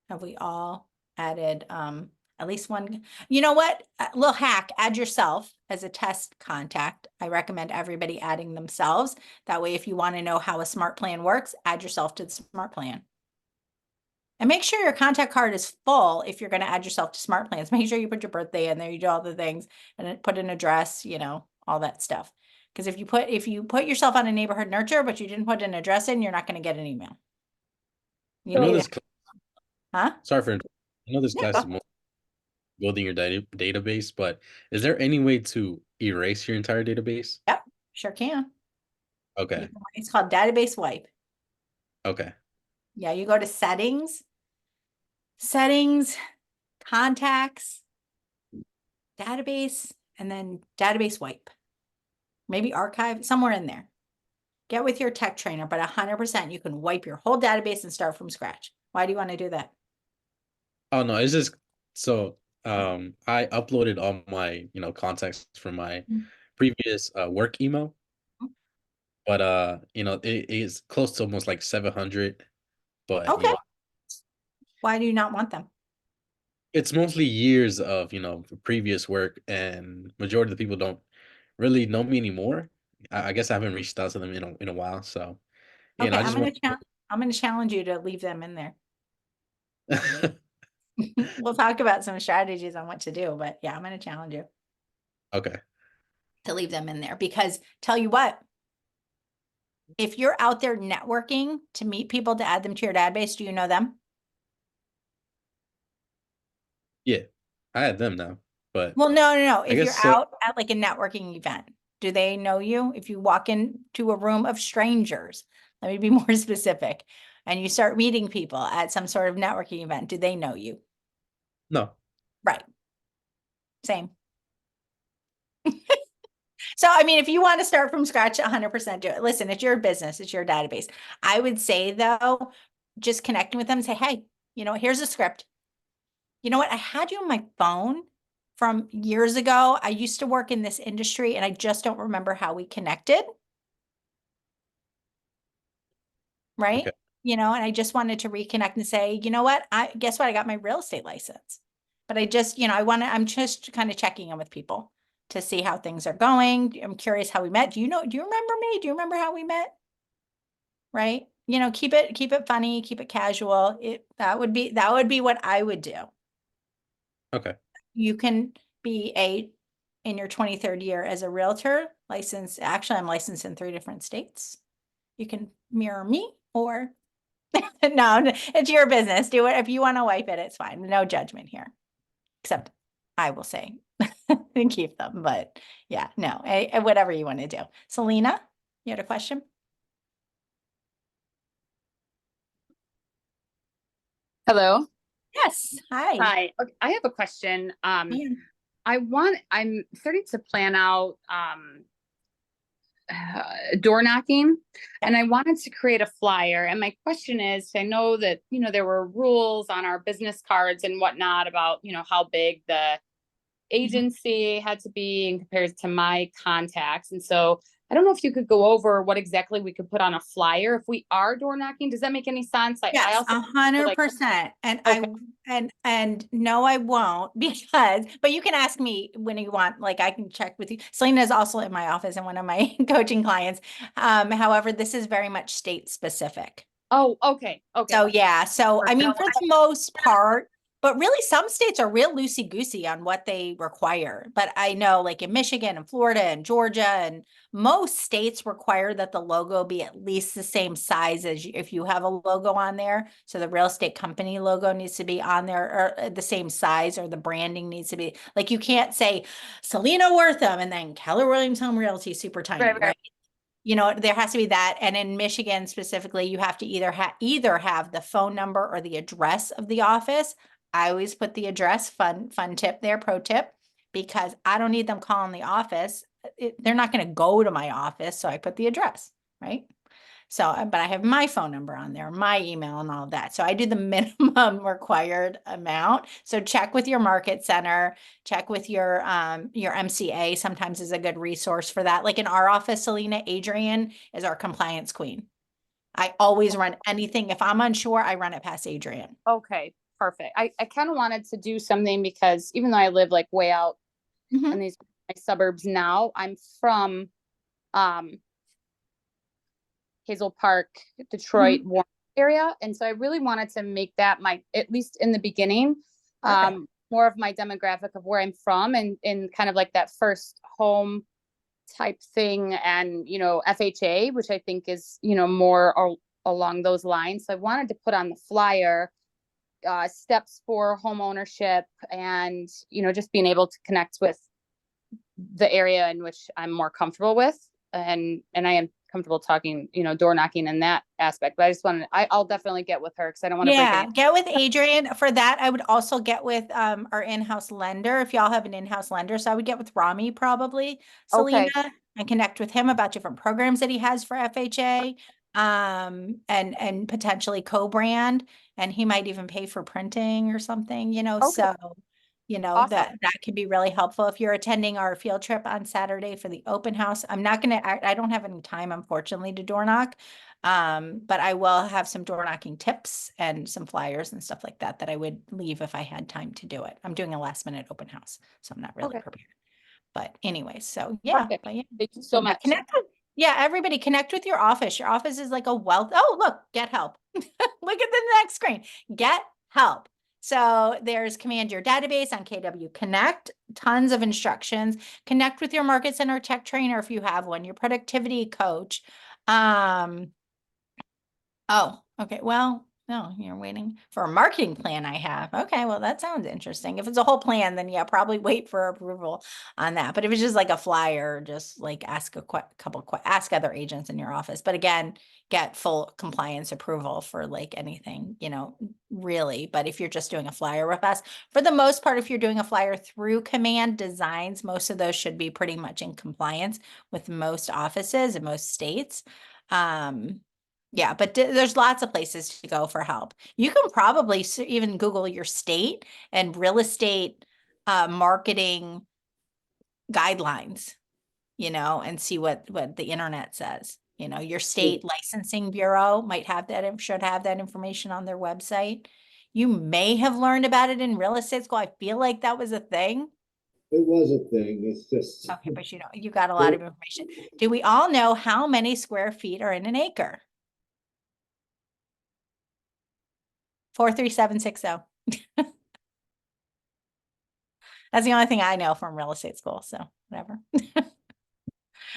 Have we all added at least one? You know what? A little hack, add yourself as a test contact. I recommend everybody adding themselves. That way, if you want to know how a smart plan works, add yourself to the smart plan. And make sure your contact card is full if you're going to add yourself to smart plans. Make sure you put your birthday in there, you do all the things, and then put an address, all that stuff. Because if you put yourself on a neighborhood nurture, but you didn't put an address in, you're not going to get an email. I know this. Huh? Sorry for. I know this Yeah, class go. is building your database, but is there any way to erase your entire database? Yep, sure can. Okay. It's called database wipe. Okay. Yeah, you go to settings, contacts, database, and then database wipe. Maybe archive, somewhere in there. Get with your tech trainer, but 100% you can wipe your whole database and start from scratch. Why do you want to do that? Oh no, it's just so I uploaded all my, contacts from my previous work email. But it is close to almost like 700, but Okay. Why do you not want them? it's mostly years of, previous work, and majority of the people don't really know me anymore. I guess I haven't reached out to them in a while, so Okay, I just want I'm gonna challenge you to leave them in there. We'll talk about some strategies on what to do, but yeah, I'm gonna challenge you Okay. to leave them in there, because tell you what, if you're out there networking to meet people to add them to your database, do you know them? Yeah, I had them now, but Well, no. I If you're guess so. out at like a networking event, do they know you? If you walk into a room of strangers, let me be more specific, and you start meeting people at some sort of networking event, do they know you? No. Right. Same. So, I mean, if you want to start from scratch, 100% do it. Listen, it's your business, it's your database. I would say though, just connecting with them, say, hey, here's a script. You know what? I had you on my phone from years ago. I used to work in this industry and I just don't remember how we connected. Right? Okay. And I just wanted to reconnect and say, you know what? Guess what? I got my real estate license. But I'm just kind of checking in with people to see how things are going. I'm curious how we met. Do you remember me? Do you remember how we met? Right? Keep it funny, keep it casual. That would be what I would do. Okay. You can be in your 23rd year as a realtor licensed. Actually, I'm licensed in 3 different states. You can mirror me, or no, it's your business. Do it. If you want to wipe it, it's fine. No judgment here. Except I will say and keep them, but yeah, no, whatever you want to do. Selena, you had a question? Hello. Yes. Hi. Hi. Okay, I have a question. Yeah. I'm starting to plan out door knocking, and I wanted to create a flyer. And my question is, I know that, there were rules on our business cards and whatnot about, how big the agency had to be in comparison to my contacts. And so I don't know if you could go over what exactly we could put on a flyer if we are door knocking. Does that make any sense? I Yes, also 100%. And and no, I won't, but you can ask me when you want, like I can check with you. Selena is also in my office and one of my coaching clients. However, this is very much state specific. Oh, okay. Okay. So yeah, I mean, for the most part, But really, some states are real loosey-goosey on what they require. But I know like in Michigan and Florida and Georgia and most states require that the logo be at least the same size as if you have a logo on there. So the real estate company logo needs to be on there or the same size, or the branding needs to be like, you can't say Selena Wortham and then Keller Williams Home Realty super tiny, Right, right. right? You know, there has to be that. And in Michigan specifically, you have to either have the phone number or the address of the office. I always put the address, fun tip there, pro tip, because I don't need them calling the office. They're not going to go to my office. So I put the address, right? So, but I have my phone number on there, my email and all of that. So I do the minimum required amount. So check with your market center, check with your MCA sometimes is a good resource for that. Like in our office, Selena, Adrian is our compliance queen. I always run anything. If I'm unsure, I run it past Adrian. Okay, perfect. I kind of wanted to do something because even though I live like way out Mhm. in these my suburbs now, I'm from Hazel Park, Detroit, Warren area. And so I really wanted to make that my, at least in the beginning, Perfect. more of my demographic of where I'm from and kind of like that first home type thing. And, you know, FHA, which I think is, you know, more along those lines. So I wanted to put on the flyer steps for home ownership and, you know, just being able to connect with the area in which I'm more comfortable with. And I am comfortable talking, you know, door knocking in that aspect. But I just wanted, I'll definitely get with her because I don't want to break Yeah, any. get with Adrian for that. I would also get with our in-house lender if y'all have an in-house lender. So I would get with Rami probably, Okay. Selena, and connect with him about different programs that he has for FHA, and potentially co-brand, and he might even pay for printing or something, you know. Okay. So, you know, Awesome. that could be really helpful if you're attending our field trip on Saturday for the open house. I'm not gonna, I don't have any time, unfortunately, to door knock. But I will have some door knocking tips and some flyers and stuff like that that I would leave if I had time to do it. I'm doing a last minute open house, so I'm not really Okay. prepared. But anyway, so yeah, Perfect. but yeah. Thank you so much. Everybody connect with your office. Your office is like a wealth. Oh, look, get help. Look at the next screen. Get help. So there's Command Your Database on KW Connect, tons of instructions. Connect with your market center tech trainer if you have one, your productivity coach. Oh, okay. Well, no, you're waiting for a marketing plan I have. Okay, well, that sounds interesting. If it's a whole plan, then yeah, probably wait for approval on that. But if it's just like a flyer, just like ask ask other agents in your office. But again, get full compliance approval for like anything, you know, really. But if you're just doing a flyer with us, for the most part, if you're doing a flyer through Command Designs, most of those should be pretty much in compliance with most offices in most states. Yeah, but there's lots of places to go for help. You can probably even Google your state and real estate marketing guidelines, you know, and see what the internet says. You know, your state licensing bureau might have that, should have that information on their website. You may have learned about it in real estate school. I feel like that was a thing. It was a thing. It's just. Okay, but you know, you got a lot of information. Do we all know how many square feet are in an acre? 43760. That's the only thing I know from real estate school. So whatever.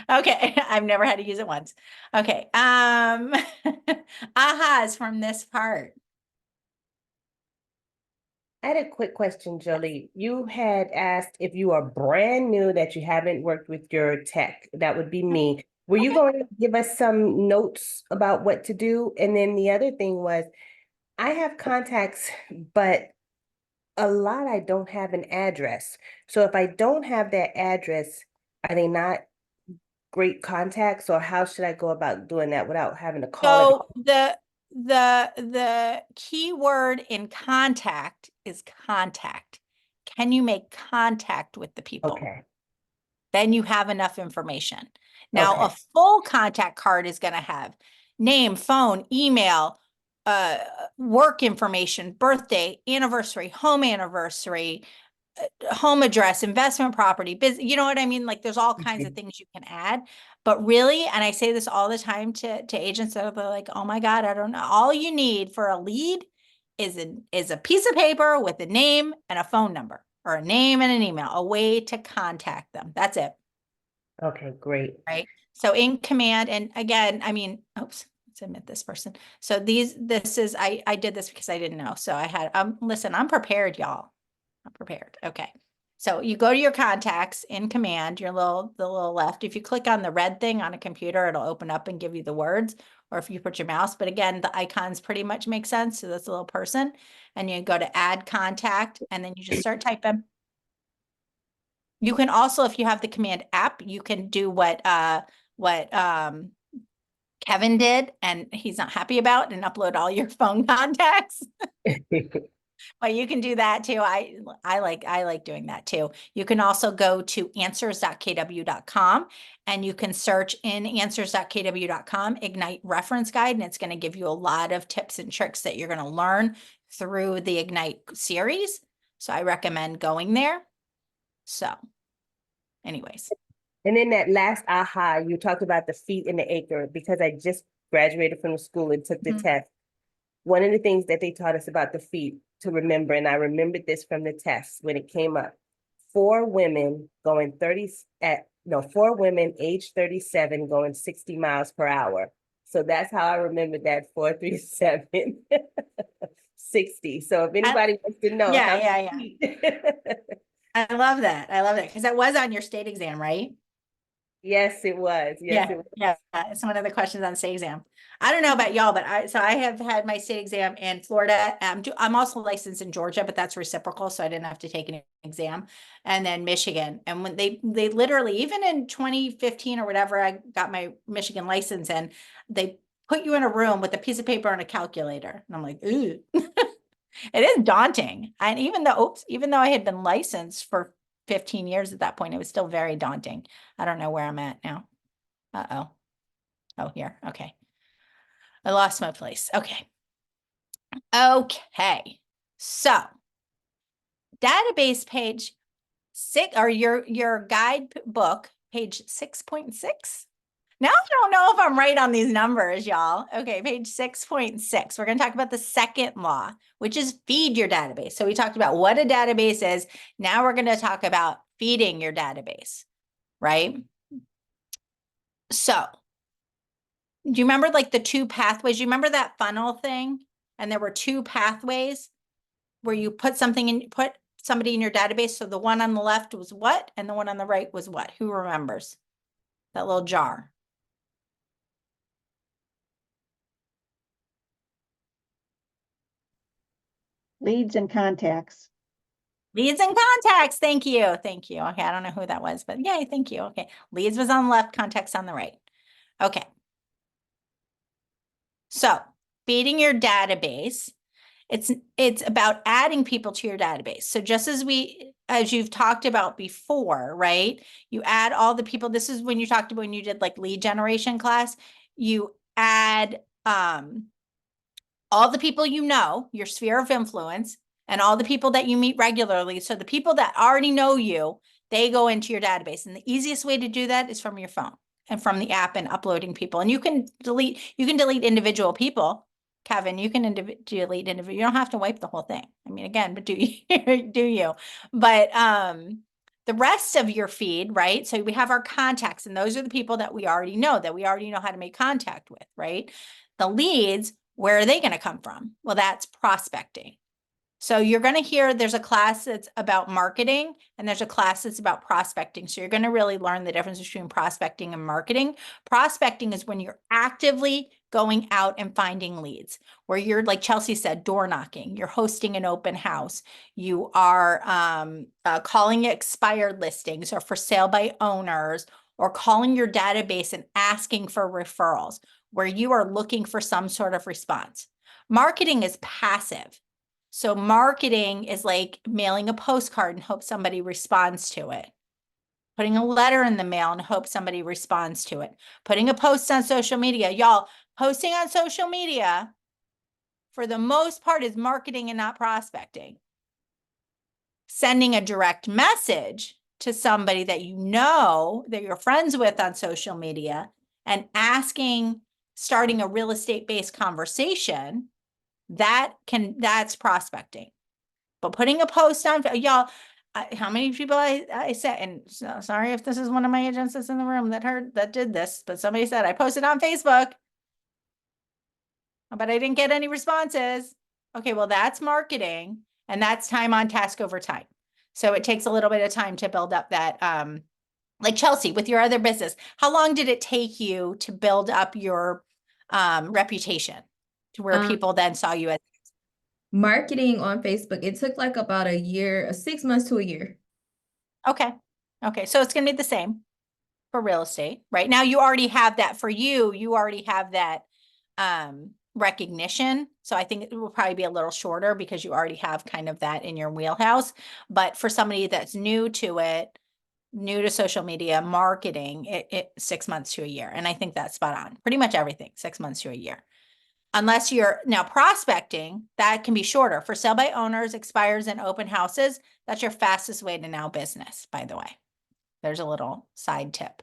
Okay. I've never had to use it once. Okay. Ahas from this part. I had a quick question, Jolie. You had asked if you are brand new that you haven't worked with your tech. That would be me. Were you going to give us some notes about what to do? And then the other thing was, I have contacts, but a lot I don't have an address. So if I don't have that address, are they not great contacts, or how should I go about doing that without having to call So the key word in contact is contact. Can you make contact with the people? Okay. Then you have enough information. Now, a Okay. full contact card is going to have name, phone, email, work information, birthday, anniversary, home address, investment property, business, you know what I mean? Like there's all kinds of things you can add. But really, and I say this all the time to agents that are like, oh my God, I don't know. All you need for a lead is a piece of paper with a name and a phone number, or a name and an email, a way to contact them. That's it. Okay, great. Right. So in command, and again, I mean, oops, let's admit this person. So I did this because I didn't know. So I had, listen, I'm prepared, y'all. I'm prepared. Okay. So you go to your contacts in command, the little left. If you click on the red thing on a computer, it'll open up and give you the words, or if you put your mouse, but again, the icons pretty much make sense. So that's a little person, and you go to add contact, and then you just start typing. You can also, if you have the command app, you can do what Kevin did, and he's not happy about, and upload all your phone contacts. But you can do that too. I like doing that too. You can also go to answers.kw.com, and you can search in answers.kw.com Ignite reference guide, and it's going to give you a lot of tips and tricks that you're going to learn through the Ignite series. So I recommend going there. So anyways. And then that last aha, you talked about the feet in the acre, because I just graduated from the school and took the test. One of the things that they taught us about the feet to remember, and I remembered this from the test when it came up, 4 women age 37 going 60 miles per hour. So that's how I remembered that 437 60. So if anybody wants to know. Yeah. I love that. I love it because that was on your state exam, right? Yes, it was. Yes, it was. Yeah. It's one of the questions on state exam. I don't know about y'all, but I have had my state exam in Florida. I'm also licensed in Georgia, but that's reciprocal, so I didn't have to take an exam. And then Michigan. And when they literally, even in 2015 or whatever, I got my Michigan license, and they put you in a room with a piece of paper and a calculator. And I'm like, ooh. It is daunting. And even though I had been licensed for 15 years at that point, it was still very daunting. I don't know where I'm at now. Uh-oh. Oh, here. Okay. I lost my place. Okay. Okay. So database page 6, or your guide book, page 6.6. Now I don't know if I'm right on these numbers, y'all. Okay, page 6.6. We're going to talk about the second law, which is feed your database. So we talked about what a database is. Now we're going to talk about feeding your database, right? So do you remember like the 2 pathways? You remember that funnel thing? And there were 2 pathways where you put somebody in your database. So the one on the left was what? And the one on the right was what? Who remembers that little jar? Leads and contacts. Leads and contacts. Thank you. Thank you. Okay. I don't know who that was, but yay. Thank you. Okay. Leads was on the left, contacts on the right. Okay. So feeding your database, it's about adding people to your database. So just as you've talked about before, right? You add all the people. This is when you talked about when you did like lead generation class, you add, all the people you know, your sphere of influence, and all the people that you meet regularly. So the people that already know you, they go into your database. And the easiest way to do that is from your phone and from the app and uploading people. And you can delete individual people. Kevin, you can delete individual. You don't have to wipe the whole thing. I mean, again, but do you? But the rest of your feed, right? So we have our contacts, and those are the people that we already know how to make contact with, right? The leads, where are they going to come from? Well, that's prospecting. So you're going to hear there's a class that's about marketing, and there's a class that's about prospecting. So you're going to really learn the difference between prospecting and marketing. Prospecting is when you're actively going out and finding leads, where you're, like Chelsea said, door knocking, you're hosting an open house, you are calling expired listings or for sale by owners, or calling your database and asking for referrals, where you are looking for some sort of response. Marketing is passive. So marketing is like mailing a postcard and hope somebody responds to it. Putting a letter in the mail and hope somebody responds to it. Putting a post on social media. Y'all, posting on social media, for the most part, is marketing and not prospecting. Sending a direct message to somebody that you know, that you're friends with on social media, and starting a real estate-based conversation, That's prospecting. But putting a post on, y'all, how many people I said, and so, sorry if this is one of my agents that's in the room that did this, but somebody said I posted on Facebook, but I didn't get any responses. Okay, well, that's marketing, and that's time on task over time. So it takes a little bit of time to build up that, like Chelsea, with your other business, how long did it take you to build up your reputation to where people then saw you as Marketing on Facebook, it took like about a year, 6 months to a year. okay. Okay, so it's gonna be the same for real estate, right? Now you already have that for you already have that recognition. So I think it will probably be a little shorter because you already have kind of that in your wheelhouse. But for somebody that's new to it, new to social media marketing, it 6 months to a year. And I think that's spot on. Pretty much everything, 6 months to a year. Unless you're now prospecting, that can be shorter. For sale by owners, expires, and open houses, that's your fastest way to now business, by the way. There's a little side tip.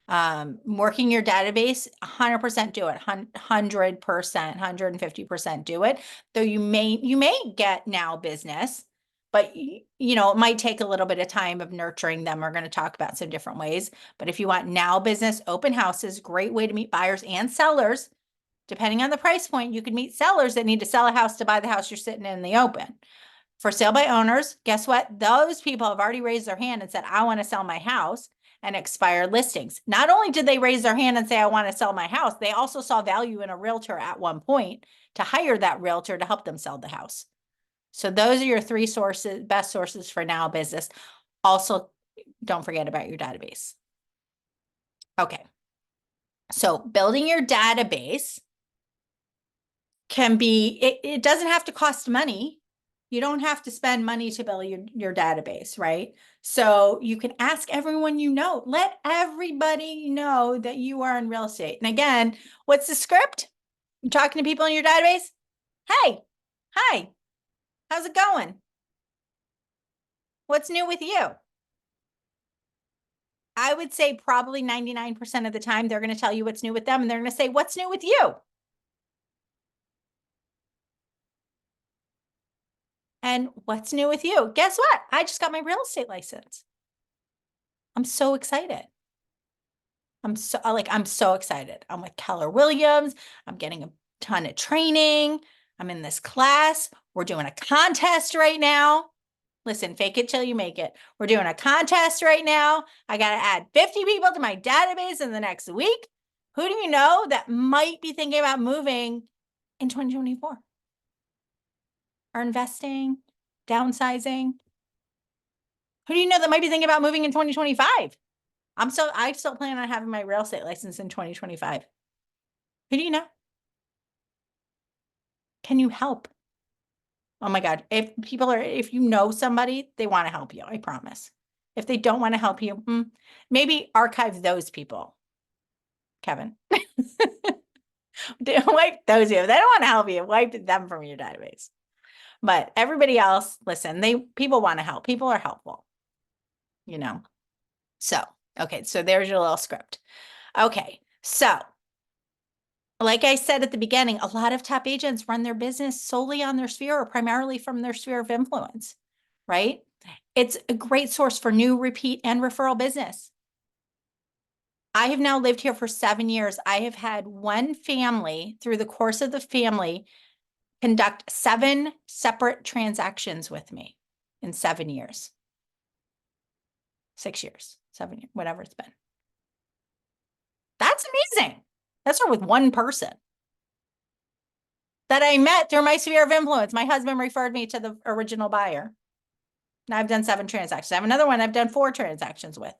Working your database, 100% do it, 100%, 150% do it. Though you may get now business, but you know, it might take a little bit of time of nurturing them. We're going to talk about some different ways. But if you want now business, open houses, great way to meet buyers and sellers. Depending on the price point, you could meet sellers that need to sell a house to buy the house you're sitting in the open. For sale by owners, guess what? Those people have already raised their hand and said, I want to sell my house, and expired listings. Not only did they raise their hand and say, I want to sell my house, they also saw value in a realtor at one point to hire that realtor to help them sell the house. So those are your three sources, best sources for now business. Also, don't forget about your database. Okay. So building your database can be, it doesn't have to cost money. You don't have to spend money to build your database, right? So you can ask everyone you know. Let everybody know that you are in real estate. And again, what's the script? You're talking to people in your database. Hey, hi, how's it going? What's new with you? I would say probably 99% of the time, they're going to tell you what's new with them. And they're going to say, what's new with you? And what's new with you? Guess what? I just got my real estate license. I'm so excited. I'm so excited. I'm with Keller Williams. I'm getting a ton of training. I'm in this class. We're doing a contest right now. Listen, fake it till you make it. We're doing a contest right now. I got to add 50 people to my database in the next week. Who do you know that might be thinking about moving in 2024? Or investing, downsizing? Who do you know that might be thinking about moving in 2025? I still plan on having my real estate license in 2025. Who do you know? Can you help? Oh my God. If you know somebody, they want to help you. I promise. If they don't want to help you, maybe archive those people. Kevin. Wipe those people. If they don't want to help you, wipe them from your database. But everybody else, listen, people want to help. People are helpful. You know? So, okay. So there's your little script. Okay. So like I said at the beginning, a lot of top agents run their business solely on their sphere or primarily from their sphere of influence, right? It's a great source for new, repeat, and referral business. I have now lived here for 7 years. I have had one family through the course of the family conduct 7 separate transactions with me in 7 years. 6 years, 7 years, whatever it's been. That's amazing. That's not with one person that I met through my sphere of influence. My husband referred me to the original buyer. Now I've done 7 transactions. I have another one I've done 4 transactions with.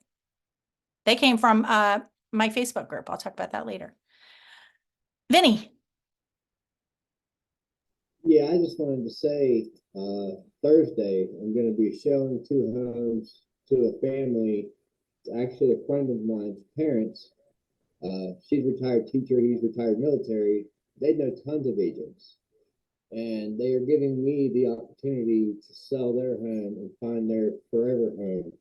They came from my Facebook group. I'll talk about that later. Vinny. Yeah, I just wanted to say, Thursday, I'm going to be showing 2 homes to a family. It's actually a friend of mine's parents. She's a retired teacher. He's retired military. They know tons of agents. And they are giving me the opportunity to sell their home and find their forever home,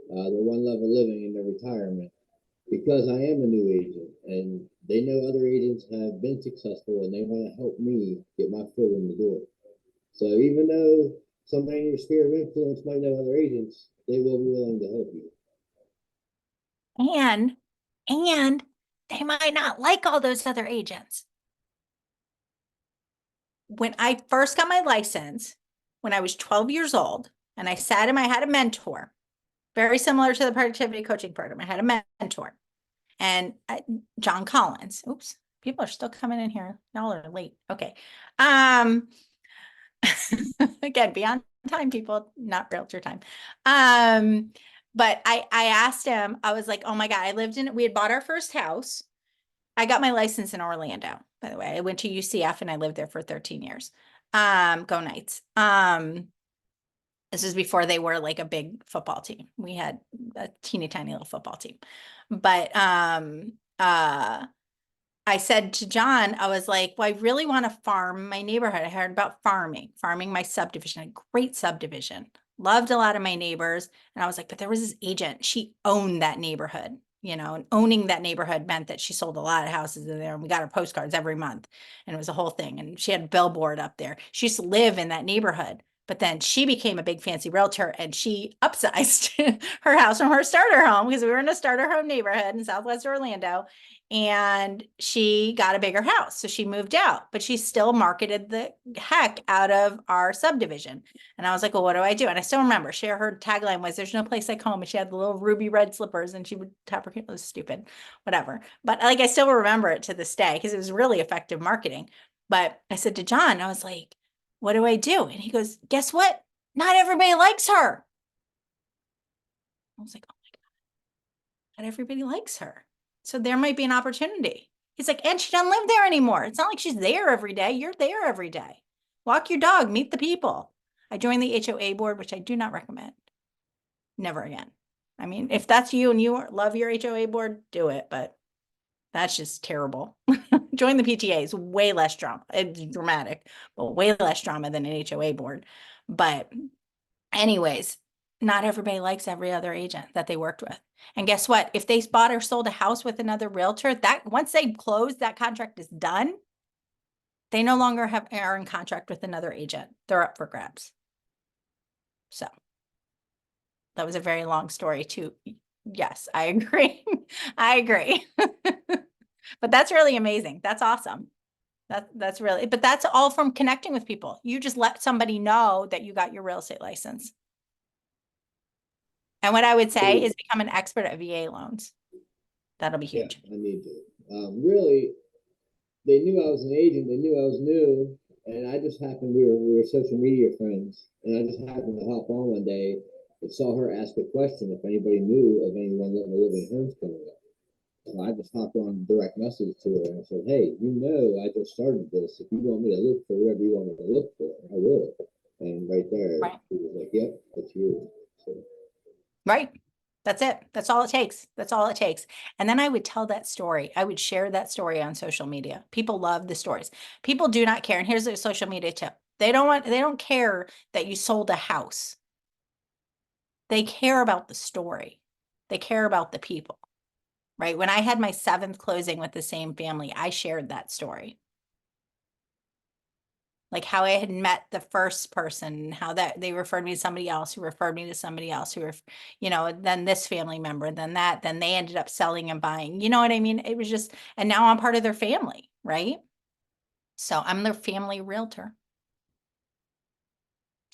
their one level living in their retirement. because I am a new agent and they know other agents have been successful and they want to help me get my foot in the door. So even though somebody in your sphere of influence might know other agents, they will be willing to help you. And they might not like all those other agents. When I first got my license, when I was 12 years old, and I had a mentor, very similar to the productivity coaching program. I had a mentor, and John Collins. Oops, people are still coming in here. Y'all are late. Okay. Again, beyond time, people, not realtor time. But I asked him, I was like, oh my God, we had bought our first house. I got my license in Orlando, by the way. I went to UCF and I lived there for 13 years. Go Knights. This is before they were like a big football team. We had a teeny tiny little football team. But I said to John, I was like, well, I really want to farm my neighborhood. I heard about farming my subdivision, a great subdivision. Loved a lot of my neighbors. And I was like, but there was this agent. She owned that neighborhood, and owning that neighborhood meant that she sold a lot of houses in there. And we got her postcards every month. And it was a whole thing. And she had a billboard up there. She used to live in that neighborhood. But then she became a big fancy realtor and she upsized her house from her starter home because we were in a starter home neighborhood in Southwest Orlando. And she got a bigger house. So she moved out, but she still marketed the heck out of our subdivision. And I was like, well, what do I do? And I still remember her tagline was, there's no place like home. And she had the little ruby red slippers and she would tap her, it was stupid, whatever. But like, I still remember it to this day because it was really effective marketing. But I said to John, I was like, what do I do? And he goes, guess what? Not everybody likes her. I was like, oh my God, not everybody likes her. So there might be an opportunity. He's like, and she doesn't live there anymore. It's not like she's there every day. You're there every day. Walk your dog, meet the people. I joined the HOA board, which I do not recommend. Never again. I mean, if that's you and you love your HOA board, do it, but that's just terrible. Join the PTA is way less drama. It's dramatic, but way less drama than an HOA board. But anyways, not everybody likes every other agent that they worked with. And guess what? If they bought or sold a house with another realtor, that once they close, that contract is done. They no longer are in contract with another agent. They're up for grabs. So that was a very long story too. Yes, I agree. I agree. But that's really amazing. That's awesome. That's really, but that's all from connecting with people. You just let somebody know that you got your real estate license. And what I would say is become an expert at VA loans. That'll be huge. Yeah, I need to. Really, they knew I was an agent. They knew I was new, and I just happened. We were social media friends, and I just happened to hop on one day and saw her ask a question if anybody knew of anyone that were living homes coming up. So I just hopped on direct message to her and said, hey, I just started this. If you want me to look for whatever you want me to look for, I will. And right there, she was like, yep, that's you. So. Right. That's it. That's all it takes. That's all it takes. And then I would tell that story. I would share that story on social media. People love the stories. People do not care. And here's a social media tip. They don't care that you sold a house. They care about the story. They care about the people. Right? When I had my 7th closing with the same family, I shared that story. Like how I had met the first person, how that they referred me to somebody else who referred me to somebody else who, then this family member, then they ended up selling and buying. You know what I mean? It was just, and now I'm part of their family, right? So I'm their family realtor.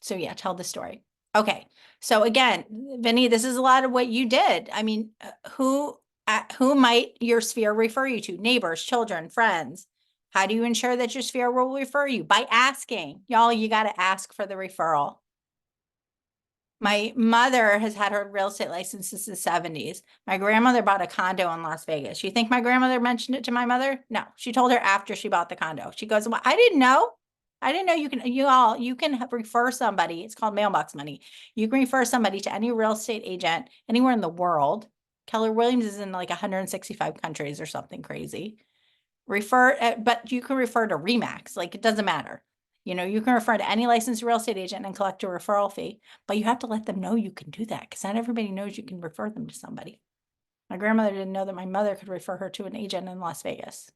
So yeah, tell the story. Okay. So again, Vinny, this is a lot of what you did. I mean, who might your sphere refer you to? Neighbors, children, friends. How do you ensure that your sphere will refer you? By asking. Y'all, you got to ask for the referral. My mother has had her real estate license since the 70s. My grandmother bought a condo in Las Vegas. You think my grandmother mentioned it to my mother? No, she told her after she bought the condo. She goes, well, I didn't know. I didn't know you can refer somebody. It's called mailbox money. You can refer somebody to any real estate agent anywhere in the world. Keller Williams is in like 165 countries or something crazy. But you can refer to RE/MAX, like it doesn't matter. You can refer to any licensed real estate agent and collect a referral fee, but you have to let them know you can do that because not everybody knows you can refer them to somebody. My grandmother didn't know that my mother could refer her to an agent in Las Vegas.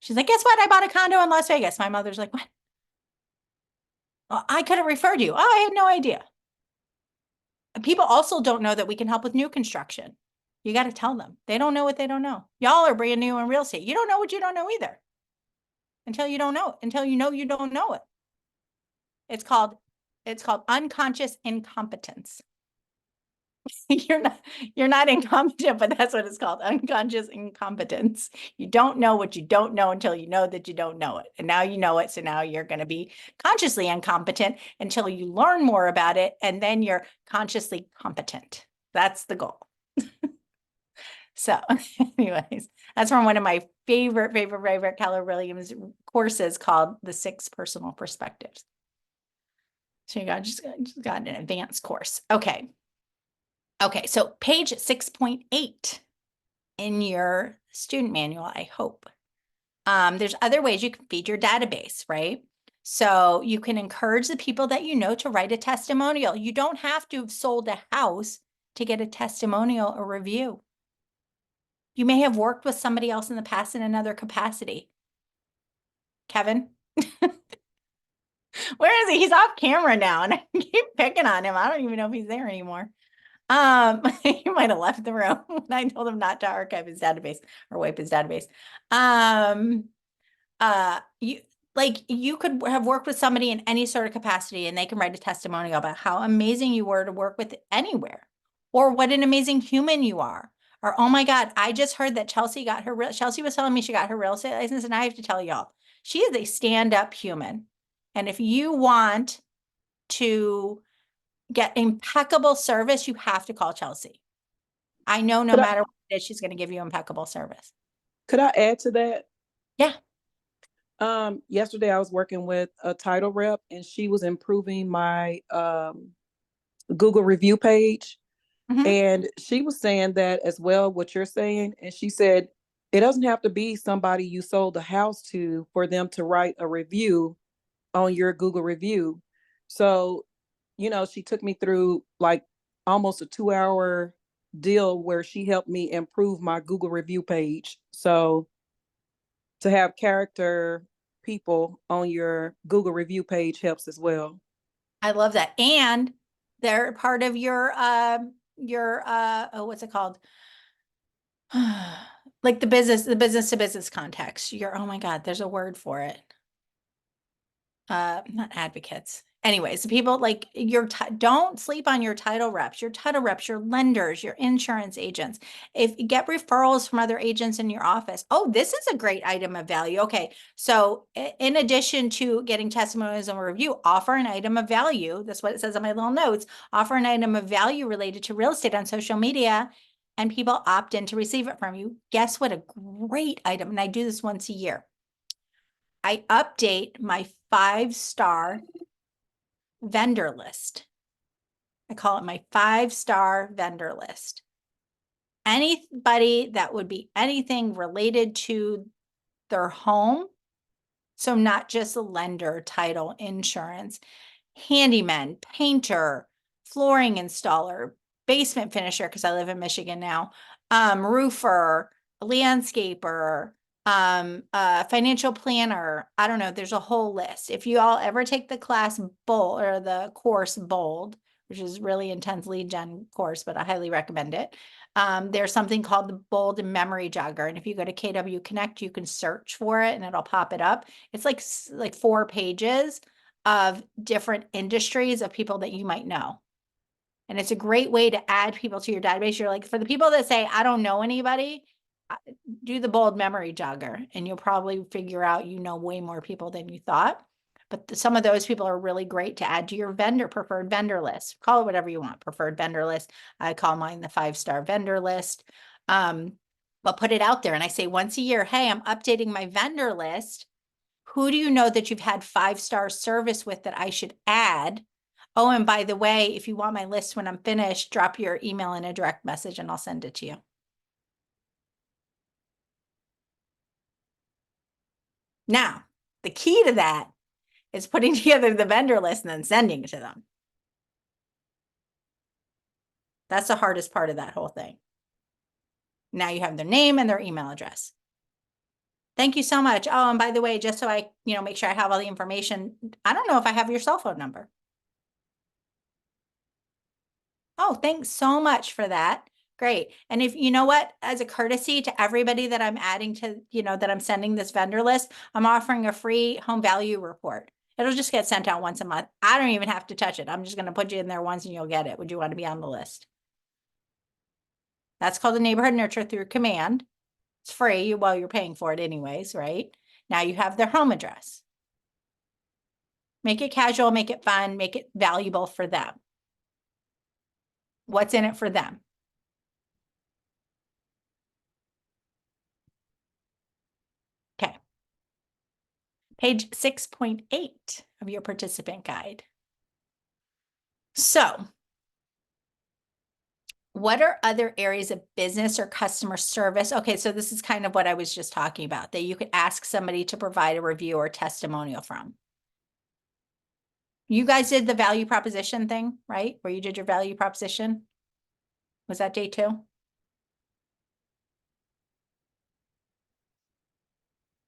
She's like, guess what? I bought a condo in Las Vegas. My mother's like, what? Well, I could have referred you. Oh, I had no idea. And people also don't know that we can help with new construction. You got to tell them. They don't know what they don't know. Y'all are brand new in real estate. You don't know what you don't know either. Until you don't know it. Until you know don't know it. It's called unconscious incompetence. You're not incompetent, but that's what it's called, unconscious incompetence. You don't know what you don't know until you know that you don't know it. And now you know it, so now you're going to be consciously incompetent until you learn more about it, and then you're consciously competent. That's the goal. So anyways, that's from one of my favorite Keller Williams courses called The 6 Personal Perspectives. So you just got an advanced course. Okay. Okay, so page 6.8 in your student manual, I hope. There's other ways you can feed your database, right? So you can encourage the people that you know to write a testimonial. You don't have to have sold a house to get a testimonial or review. You may have worked with somebody else in the past in another capacity. Kevin? Where is he? He's off camera now, and I keep picking on him. I don't even know if he's there anymore. He might have left the room when I told him not to archive his database or wipe his database. You could have worked with somebody in any sort of capacity, and they can write a testimonial about how amazing you were to work with anywhere, or what an amazing human you are. Or, oh my God, I just heard that Chelsea was telling me she got her real estate license, and I have to tell y'all, she is a stand-up human. And if you want to get impeccable service, you have to call Chelsea. I know no matter what it is, she's going to give you impeccable service. Could I add to that? Yeah. Yesterday I was working with a title rep, and she was improving my Google review page. Mhm. And she was saying that as well, what you're saying. And she said, it doesn't have to be somebody you sold a house to for them to write a review on your Google review. So, she took me through like almost a 2-hour deal where she helped me improve my Google review page. So to have character people on your Google review page helps as well. I love that. And they're part of your what's it called? Like the business to business context. Oh my God, there's a word for it. Not advocates. Anyways, people like don't sleep on your title reps, your lenders, your insurance agents. If you get referrals from other agents in your office. Oh, this is a great item of value. Okay. So in addition to getting testimonials and review, offer an item of value. That's what it says on my little notes. Offer an item of value related to real estate on social media, and people opt in to receive it from you. Guess what? A great item. And I do this once a year. I update my 5-star vendor list. I call it my 5-star vendor list. Anybody that would be anything related to their home. So not just a lender, title, insurance, handyman, painter, flooring installer, basement finisher, because I live in Michigan now, roofer, landscaper, financial planner. I don't know. There's a whole list. If you all ever take the class Bold or the course Bold, which is really intense lead gen course, but I highly recommend it. There's something called the Bold Memory Jogger. And if you go to KW Connect, you can search for it and it'll pop it up. It's like 4 pages of different industries of people that you might know. And it's a great way to add people to your database. You're like, for the people that say, I don't know anybody, do the Bold Memory Jogger, and you'll probably figure out you know way more people than you thought. But some of those people are really great to add to your preferred vendor list. Call it whatever you want, preferred vendor list. I call mine the 5-star vendor list. But put it out there, and I say once a year, hey, I'm updating my vendor list. Who do you know that you've had 5-star service with that I should add? Oh, and by the way, if you want my list when I'm finished, drop your email in a direct message and I'll send it to you. Now, the key to that is putting together the vendor list and then sending it to them. That's the hardest part of that whole thing. Now you have their name and their email address. Thank you so much. Oh, and by the way, just so I, make sure I have all the information, I don't know if I have your cell phone number. Oh, thanks so much for that. Great. And if you know what, as a courtesy to everybody that I'm adding to, that I'm sending this vendor list, I'm offering a free home value report. It'll just get sent out once a month. I don't even have to touch it. I'm just going to put you in there once and you'll get it. Would you want to be on the list? That's called a neighborhood nurture through command. It's free while you're paying for it anyways, right? Now you have their home address. Make it casual, make it fun, make it valuable for them. What's in it for them? Okay. Page 6.8 of your participant guide. So, what are other areas of business or customer service? Okay, so this is kind of what I was just talking about, that you could ask somebody to provide a review or testimonial from. You guys did the value proposition thing, right? Where you did your value proposition? Was that day 2?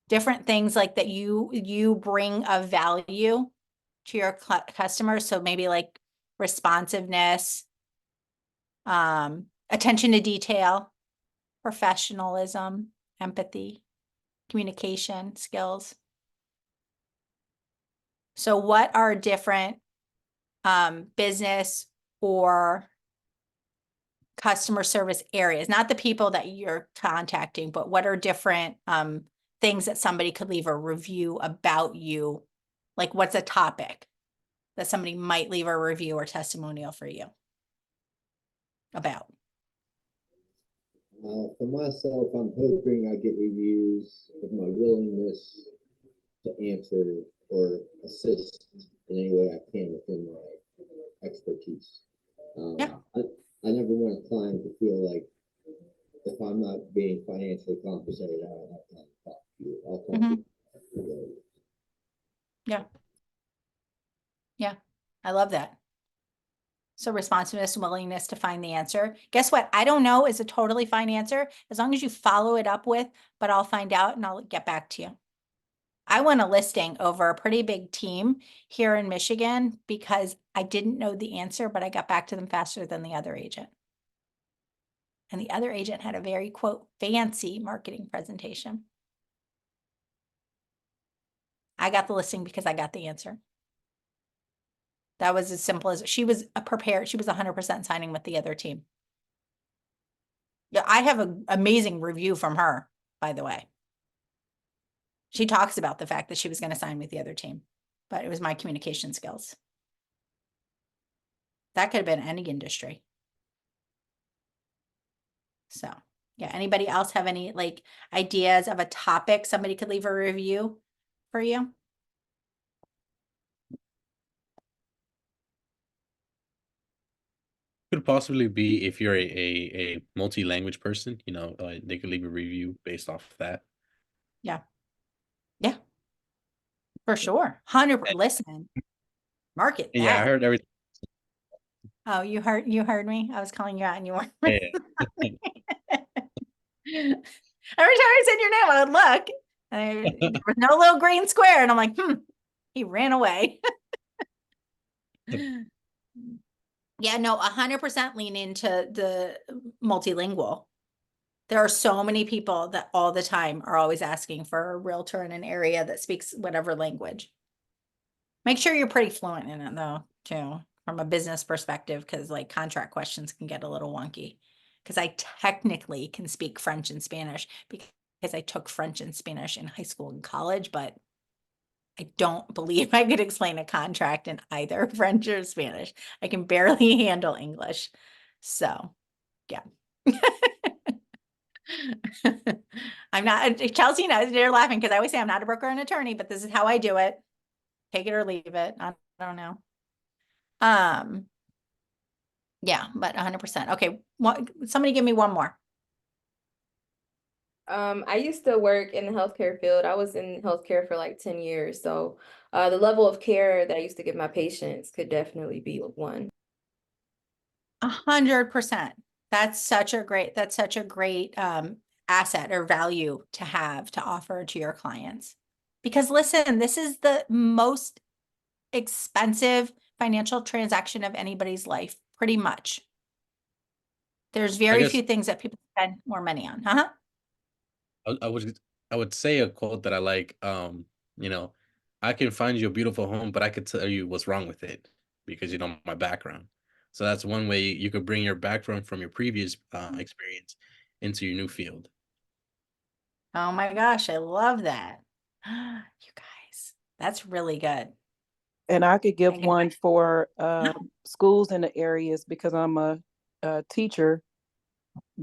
Different things like that you bring a value to your customers. So maybe like responsiveness, attention to detail, professionalism, empathy, communication skills. So what are different business or customer service areas? Not the people that you're contacting, but what are different things that somebody could leave a review about you? Like what's a topic that somebody might leave a review or testimonial for you about? For myself, I'm hoping I get reviews of my willingness to answer or assist in any way I can within my expertise. Yeah. I never want a client to feel like if I'm not being financially compensated, I don't have time to talk to you. I'll talk to you. Yeah. Yeah, I love that. So responsiveness and willingness to find the answer. Guess what? I don't know is a totally fine answer as long as you follow it up with, but I'll find out and I'll get back to you. I won a listing over a pretty big team here in Michigan because I didn't know the answer, but I got back to them faster than the other agent. And the other agent had a very, quote, fancy marketing presentation. I got the listing because I got the answer. That was as simple as she was prepared. She was 100% signing with the other team. Yeah, I have an amazing review from her, by the way. She talks about the fact that she was going to sign with the other team, but it was my communication skills. That could have been any industry. So, yeah, anybody else have any like ideas of a topic somebody could leave a review for you? Could possibly be if you're a multi-language person, they could leave a review based off of that. Yeah. Yeah. For sure. 100%. Listen, market Yeah, I that. heard everything. Oh, you heard me? I was calling you out and you weren't. Yeah. Every time I said your name, I would look. And there was no little green square. And I'm like, he ran away. Yeah, no, 100% lean into the multilingual. There are so many people that all the time are always asking for a realtor in an area that speaks whatever language. Make sure you're pretty fluent in it though, too, from a business perspective, because like contract questions can get a little wonky. Because I technically can speak French and Spanish because I took French and Spanish in high school and college, but I don't believe I could explain a contract in either French or Spanish. I can barely handle English. So, yeah. I'm not, Chelsea knows, they're laughing because I always say I'm not a broker or an attorney, but this is how I do it. Take it or leave it. I don't know. Yeah, but 100%. Okay, somebody give me one more. I used to work in the healthcare field. I was in healthcare for like 10 years. So the level of care that I used to give my patients could definitely be one. 100%. That's such a great asset or value to have to offer to your clients. Because listen, this is the most expensive financial transaction of anybody's life, pretty much. There's very guess- few things that people spend more money on. Huh? I would say a quote that I like, you know, I can find you a beautiful home, but I could tell you what's wrong with it because you know my background. So that's one way you could bring your background from your previous experience into your new field. Oh my gosh, I love that. You guys, that's really good. And I could give can- one for schools in the areas because I'm a teacher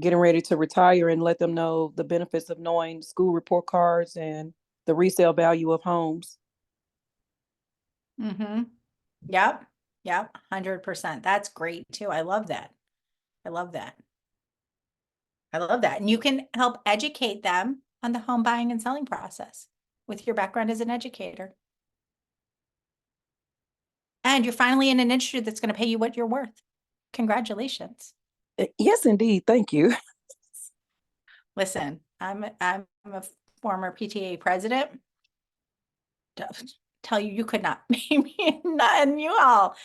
getting ready to retire, and let them know the benefits of knowing school report cards and the resale value of homes. Mm-hmm. Yep. 100%. That's great too. I love that. I love that. And you can help educate them on the home buying and selling process with your background as an educator. And you're finally in an industry that's going to pay you what you're worth. Congratulations. Yes, indeed. Thank you. Listen, I'm a former PTA president. Tell you could not pay me, and you all.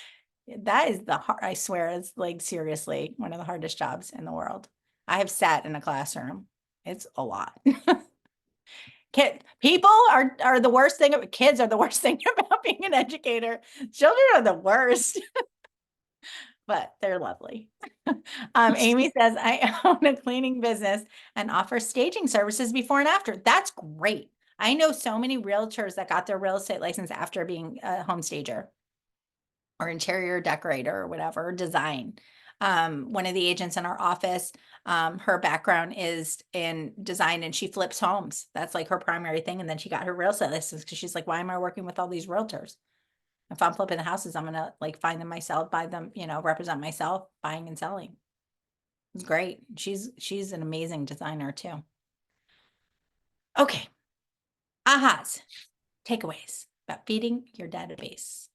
That is I swear, it's like seriously one of the hardest jobs in the world. I have sat in a classroom. It's a lot. People are the worst thing. Kids are the worst thing about being an educator. Children are the worst. But they're lovely. Amy says, I own a cleaning business and offer staging services before and after. That's great. I know so many realtors that got their real estate license after being a home stager or interior decorator or whatever, design. One of the agents in our office, her background is in design and she flips homes. That's like her primary thing. And then she got her real estate license because she's like, why am I working with all these realtors? If I'm flipping the houses, I'm gonna like find them myself, buy them, represent myself, buying and selling. It's great. She's an amazing designer too. Okay. Ahas, takeaways about feeding your database.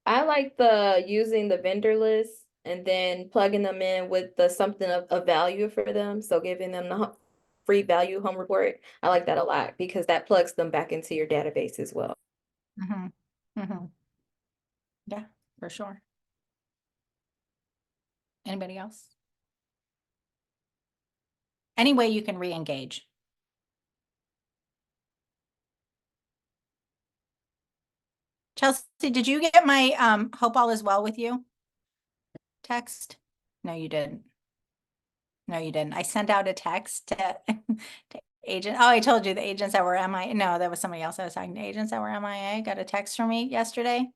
I like using the vendor list and then plugging them in with something of value for them. So giving them the free value home report. I like that a lot because that plugs them back into your database as well. Mm-hmm. Mm-hmm. Yeah, for sure. Anybody else? Any way you can re-engage. Chelsea, did you get my hope all is well with you text? No, you didn't. No, you didn't. I sent out a text to agent. Oh, I told you the agents that were MIA. No, that was somebody else I was talking to. Agents that were MIA got a text from me yesterday.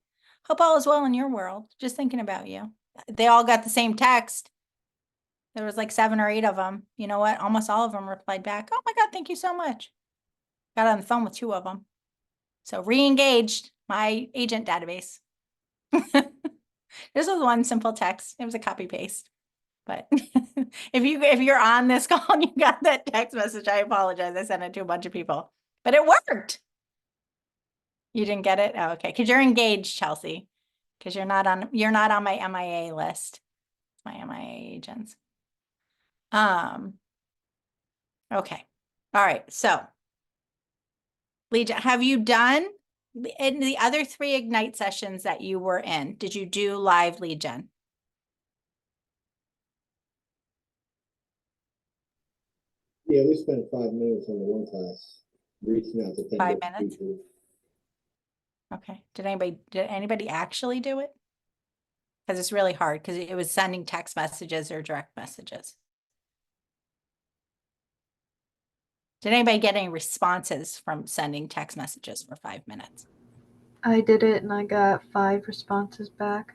Hope all is well in your world. Just thinking about you. They all got the same text. There was like 7 or 8 of them. You know what? Almost all of them replied back. Oh my God, thank you so much. Got on the phone with 2 of them. So re-engaged my agent database. This was one simple text. It was a copy paste. But if you're on this call and you got that text message, I apologize. I sent it to a bunch of people, but it worked. You didn't get it? Oh, okay. Because you're engaged, Chelsea. Because you're not on my MIA list. My MIA agents. Okay. All right. So lead gen, have you done in the other 3 Ignite sessions that you were in? Did you do live lead gen? Yeah, we spent 5 minutes on the one class, reaching out to 10 5 different minutes? people. Okay. Did anybody actually do it? Because it's really hard because it was sending text messages or direct messages. Did anybody get any responses from sending text messages for 5 minutes? I did it and I got 5 responses back.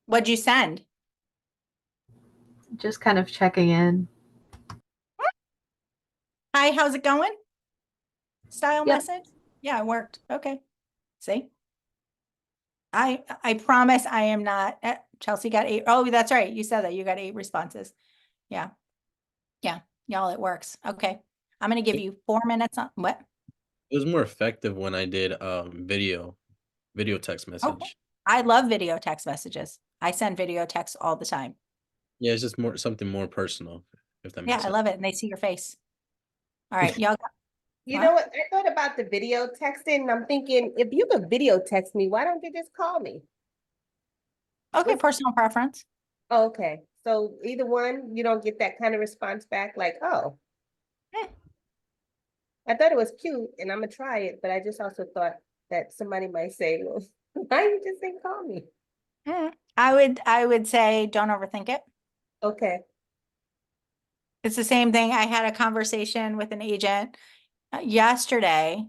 What'd you send? Just kind of checking in. Hi, how's it going? Style Yep. message? Yeah, it worked. Okay. See? I promise I am not, Chelsea got 8. Oh, that's right. You said that you got 8 responses. Yeah. Yeah. Y'all, it works. Okay. I'm going to give you 4 minutes on what? It was more effective when I did video text Okay. message. I love video text messages. I send video texts all the time. Yeah, it's just something more personal, if that Yeah, makes I sense. love it. And they see your face. All right, y'all. You What? know what? I thought about the video texting, and I'm thinking, if you could video text me, why don't you just call me? Okay, What's- personal preference. Oh, okay, so either one, you don't get that kind of response back, like, oh. Eh. I thought it was cute, and I'm gonna try it, but I just also thought that somebody might say, well, why you just didn't call me? I would say don't overthink it. Okay, It's the same thing. I had a conversation with an agent yesterday.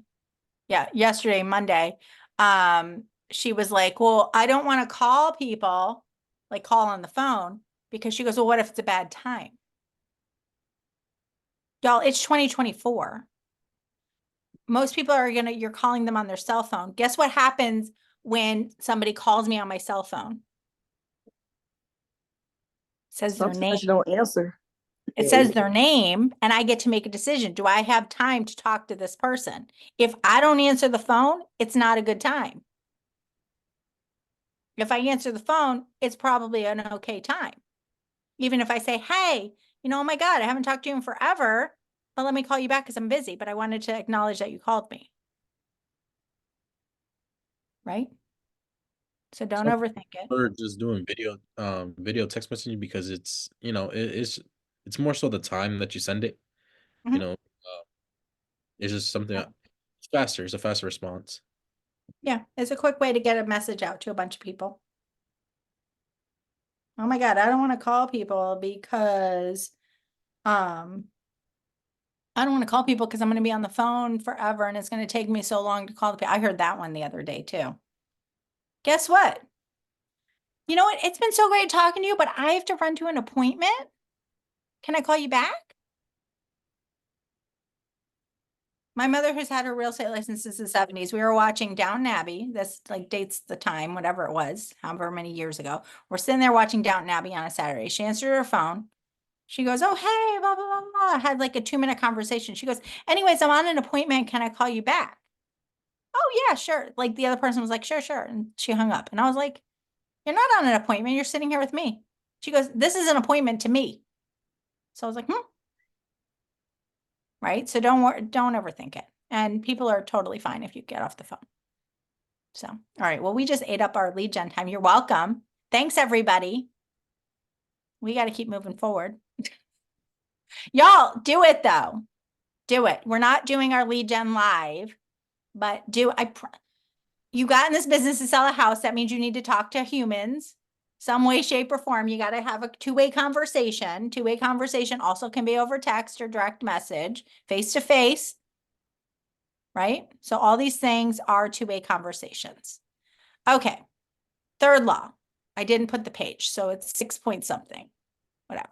Yeah, yesterday, Monday. She was like, well, I don't want to call people, like call on the phone, because she goes, well, what if it's a bad time? Y'all, it's 2024. Most people are you're calling them on their cell phone. Guess what happens when somebody calls me on my cell phone? It says their name. Sometimes you don't answer. It says their name, and I get to make a decision. Do I have time to talk to this person? If I don't answer the phone, it's not a good time. If I answer the phone, it's probably an okay time. Even if I say, hey, oh my God, I haven't talked to you in forever, but let me call you back because I'm busy, but I wanted to acknowledge that you called me. Right? So don't overthink it. Or just doing video text messaging, because it's, it's more so the time that you send it. Mhm. It's just something it's faster. It's a faster response. Yeah, it's a quick way to get a message out to a bunch of people. Oh my God, I don't want to call people because I don't want to call people because I'm going to be on the phone forever and it's going to take me so long to call the people. I heard that one the other day too. Guess what? You know what? It's been so great talking to you, but I have to run to an appointment. Can I call you back? My mother has had her real estate license since the 70s. We were watching Downton Abbey. This like dates the time, whatever it was, however many years ago. We're sitting there watching Downton Abbey on a Saturday. She answered her phone. She goes, oh, hey, blah, blah, blah, blah. Had like a 2-minute conversation. She goes, anyways, I'm on an appointment. Can I call you back? Oh, yeah, sure. Like the other person was like, sure, sure. And she hung up. And I was like, you're not on an appointment. You're sitting here with me. She goes, this is an appointment to me. So I was like, right? So don't overthink it. And people are totally fine if you get off the phone. So, all right. Well, we just ate up our lead gen time. You're welcome. Thanks, everybody. We got to keep moving forward. Y'all, do it though. Do it. We're not doing our lead gen live, but you got in this business to sell a house. That means you need to talk to humans some way, shape, or form. You got to have a two-way conversation. Two-way conversation also can be over text or direct message, face-to-face, right? So all these things are two-way conversations. Okay. Third law. I didn't put the page, so it's 6 point something, whatever,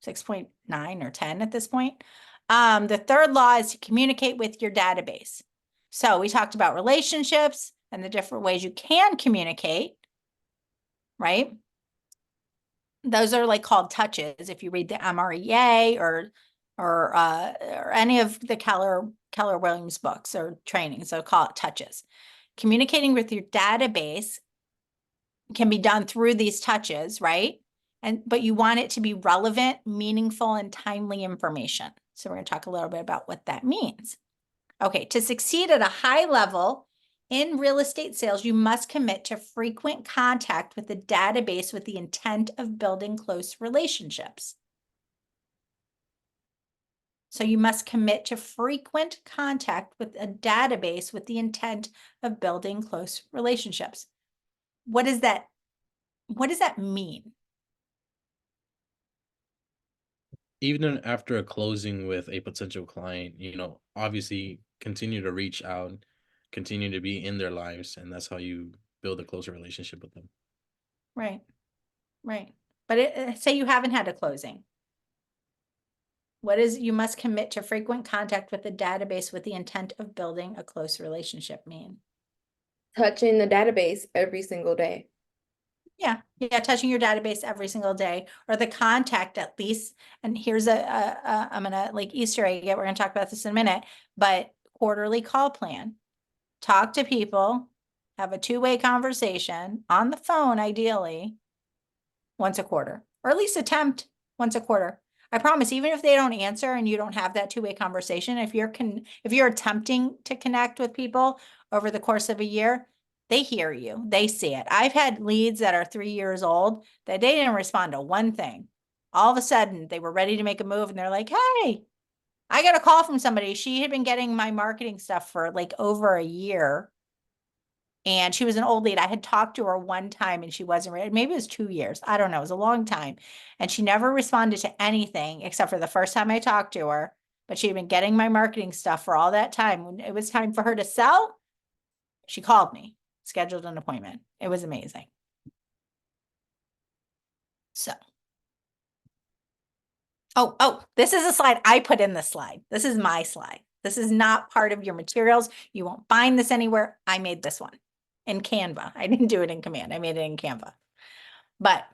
6.9 or 10 at this point. The third law is to communicate with your database. So we talked about relationships and the different ways you can communicate, right? Those are like called touches. If you read the MREA or any of the Keller Williams books or trainings, they'll call it touches. Communicating with your database can be done through these touches, right? But you want it to be relevant, meaningful, and timely information. So we're going to talk a little bit about what that means. Okay, to succeed at a high level in real estate sales, you must commit to frequent contact with the database with the intent of building close relationships. So you must commit to frequent contact with a database with the intent of building close relationships. What does that mean? Even after a closing with a potential client, obviously continue to reach out, continue to be in their lives, and that's how you build a closer relationship with them. Right. But say you haven't had a closing. You must commit to frequent contact with the database with the intent of building a close relationship mean? Touching the database every single day. Yeah, touching your database every single day, or the contact at least. And here's I'm gonna like Easter egg it. We're gonna talk about this in a minute, but quarterly call plan. Talk to people, have a two-way conversation on the phone, ideally, once a quarter, or at least attempt once a quarter. I promise, even if they don't answer and you don't have that two-way conversation, if you're attempting to connect with people over the course of a year, they hear you, they see it. I've had leads that are 3 years old that they didn't respond to one thing. All of a sudden, they were ready to make a move and they're like, hey, I got a call from somebody. She had been getting my marketing stuff for like over a year. And she was an old lead. I had talked to her one time and she wasn't ready. Maybe it was 2 years. I don't know. It was a long time. And she never responded to anything except for the first time I talked to her. But she had been getting my marketing stuff for all that time. When it was time for her to sell, she called me, scheduled an appointment. It was amazing. So. Oh, this is a slide. I put in the slide. This is my slide. This is not part of your materials. You won't find this anywhere. I made this one in Canva. I didn't do it in Command. I made it in Canva. But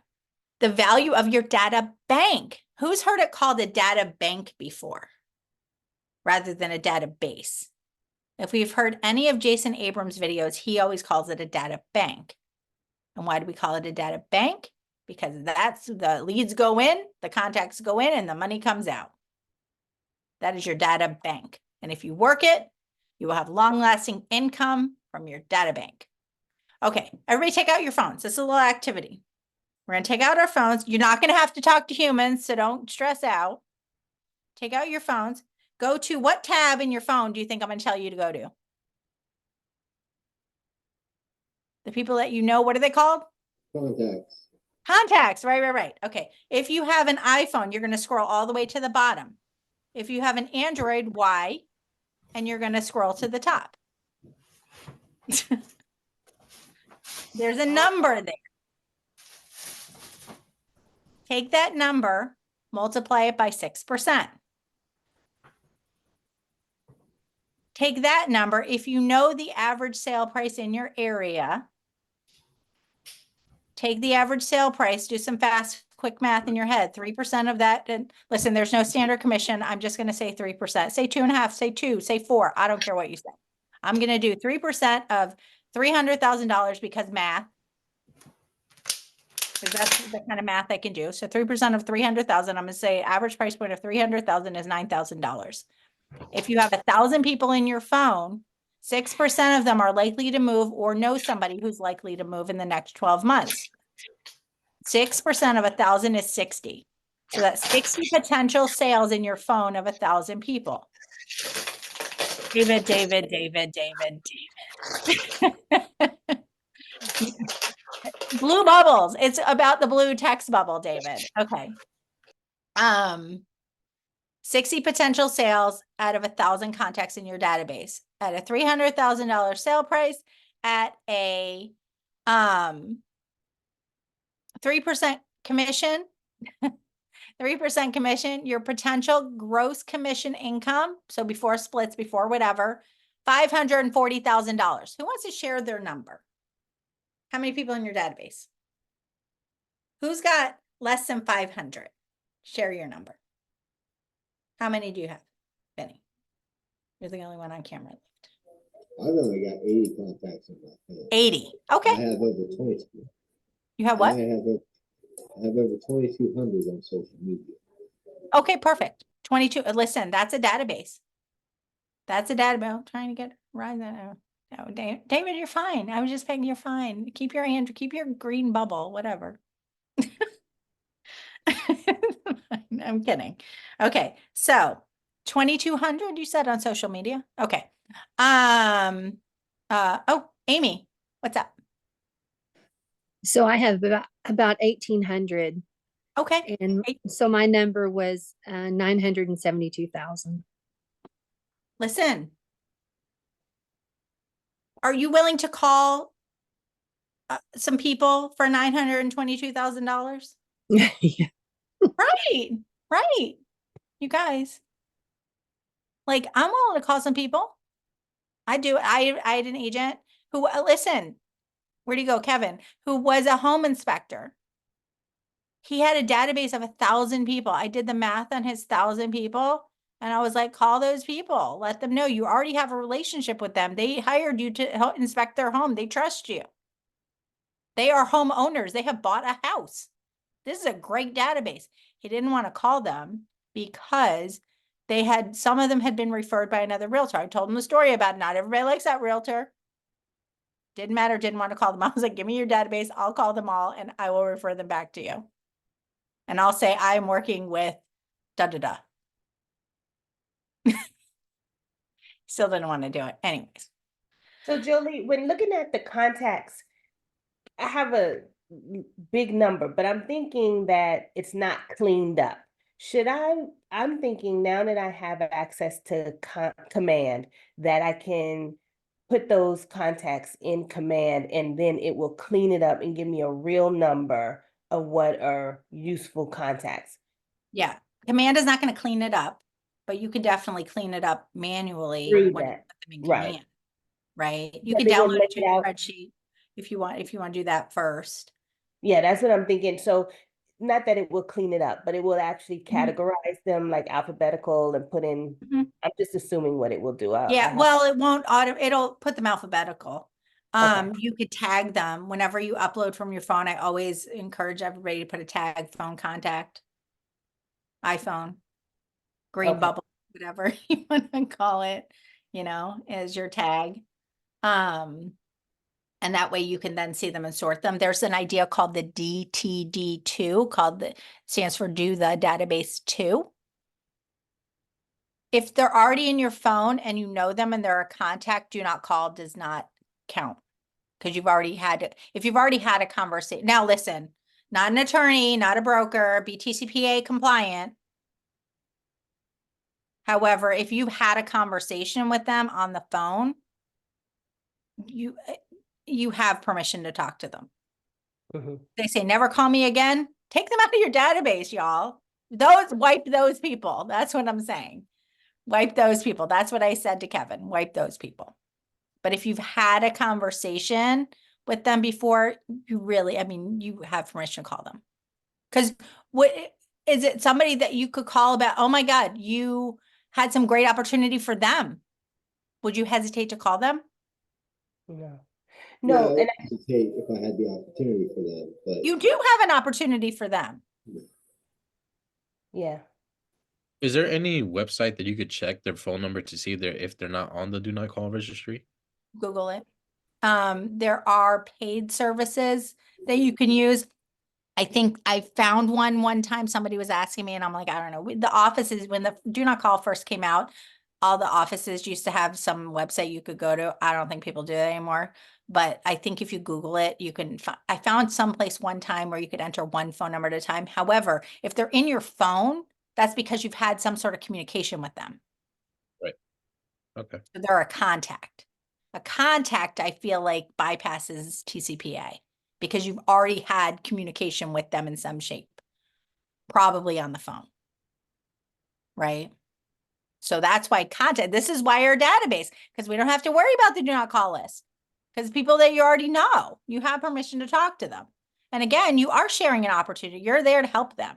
the value of your data bank. Who's heard it called a data bank before rather than a database? If we've heard any of Jason Abrams' videos, he always calls it a data bank. And why do we call it a data bank? Because that's the leads go in, the contacts go in, and the money comes out. That is your data bank. And if you work it, you will have long-lasting income from your data bank. Okay, everybody take out your phones. This is a little activity. We're going to take out our phones. You're not going to have to talk to humans, so don't stress out. Take out your phones. Go to what tab in your phone do you think I'm going to tell you to go to? The people that you know, what are they called? Contacts. Contacts, right. Okay, if you have an iPhone, you're going to scroll all the way to the bottom. If you have an Android, Y, and you're going to scroll to the top. There's a number there. Take that number, multiply it by 6%. Take that number, if you know the average sale price in your area, take the average sale price, do some fast, quick math in your head. 3% of that, and listen, there's no standard commission. I'm just going to say 3%. Say 2.5, say 2, say 4. I don't care what you say. I'm going to do 3% of $300,000 because math. Because that's the kind of math I can do. So 3% of 300,000, I'm going to say average price point of 300,000 is $9,000. If you have 1,000 people in your phone, 6% of them are likely to move or know somebody who's likely to move in the next 12 months. 6% of 1,000 is 60. So that's 60 potential sales in your phone of 1,000 people. David. Blue bubbles. It's about the blue text bubble, David. Okay. 60 potential sales out of 1,000 contacts in your database at a $300,000 sale price at a 3% commission. 3% commission, your potential gross commission income, so before splits, before whatever, $540,000. Who wants to share their number? How many people in your database? Who's got less than 500? Share your number. How many do you have, Benny? You're the only one on camera left. I've only got 80 contacts in my phone. 80. Okay. I have over 22. You have what? I have over 2,200 on social media. Okay, perfect. 22. Listen, that's a database. That's a database. I'm trying to get right now. No, David, you're fine. I was just saying you're fine. Keep your green bubble, whatever. I'm kidding. Okay, so 2,200 you said on social media. Okay. Oh, Amy, what's up? So I have about 1,800. Okay. And so my number was 972,000. Listen, are you willing to call some people for $922,000? Yeah. Right. You guys, like, I'm willing to call some people. I do. I had an agent who, listen, where'd he go? Kevin, who was a home inspector. He had a database of 1,000 people. I did the math on his 1,000 people. And I was like, call those people, let them know you already have a relationship with them. They hired you to inspect their home. They trust you. They are homeowners. They have bought a house. This is a great database. He didn't want to call them because some of them had been referred by another realtor. I told him the story about not everybody likes that realtor. Didn't matter, didn't want to call them. I was like, give me your database. I'll call them all and I will refer them back to you. And I'll say, I'm working with da-da-da. Still didn't want to do it. Anyways. So Jolie, when looking at the contacts, I have a big number, but I'm thinking that it's not cleaned up. I'm thinking now that I have access to Command, that I can put those contacts in Command and then it will clean it up and give me a real number of what are useful contacts. Yeah. Command is not going to clean it up, but you can definitely clean it up manually Through when you that. put them in Right. Command. Right. You But can they will download it make to it your out. spreadsheet if you want to do that first. Yeah, that's what I'm thinking. So not that it will clean it up, but it will actually Mhm. categorize them like alphabetical and put in, Mhm. I'm just assuming what it will do. Yeah, well, it won't it'll put them alphabetical. Okay. You could tag them whenever you upload from your phone. I always encourage everybody to put a tag, phone contact, iPhone, green Okay. bubble, whatever you want to call it, as your tag. And that way you can then see them and sort them. There's an idea called the DTD2 stands for do the database 2. If they're already in your phone and you know them and they're a contact, do not call does not count. Because if you've already had a conversation. Now listen, not an attorney, not a broker, be TCPA compliant. However, if you've had a conversation with them on the phone, you have permission to talk to them. Mm-hmm. They say, never call me again. Take them out of your database, y'all. Wipe those people. That's what I'm saying. Wipe those people. That's what I said to Kevin. Wipe those people. But if you've had a conversation with them before, you have permission to call them. Because is it somebody that you could call about, oh my God, you had some great opportunity for them? Would you hesitate to call them? No. Yeah, No, I and would hesitate if I had the opportunity for that, but You do have an opportunity for them. yeah. Is there any website that you could check their phone number to see if they're not on the do not call registry? Google it. There are paid services that you can use. I think I found one time somebody was asking me and I'm like, I don't know. The offices, when the do not call first came out, all the offices used to have some website you could go to. I don't think people do that anymore, but I think if you Google it, you can I found someplace one time where you could enter one phone number at a time. However, if they're in your phone, that's because you've had some sort of communication with them. Right. Okay. So they're a contact. A contact, I feel like, bypasses TCPA because you've already had communication with them in some shape, probably on the phone, right? So that's why this is why our database, because we don't have to worry about the do not call list, because people that you already know, you have permission to talk to them. And again, you are sharing an opportunity. You're there to help them.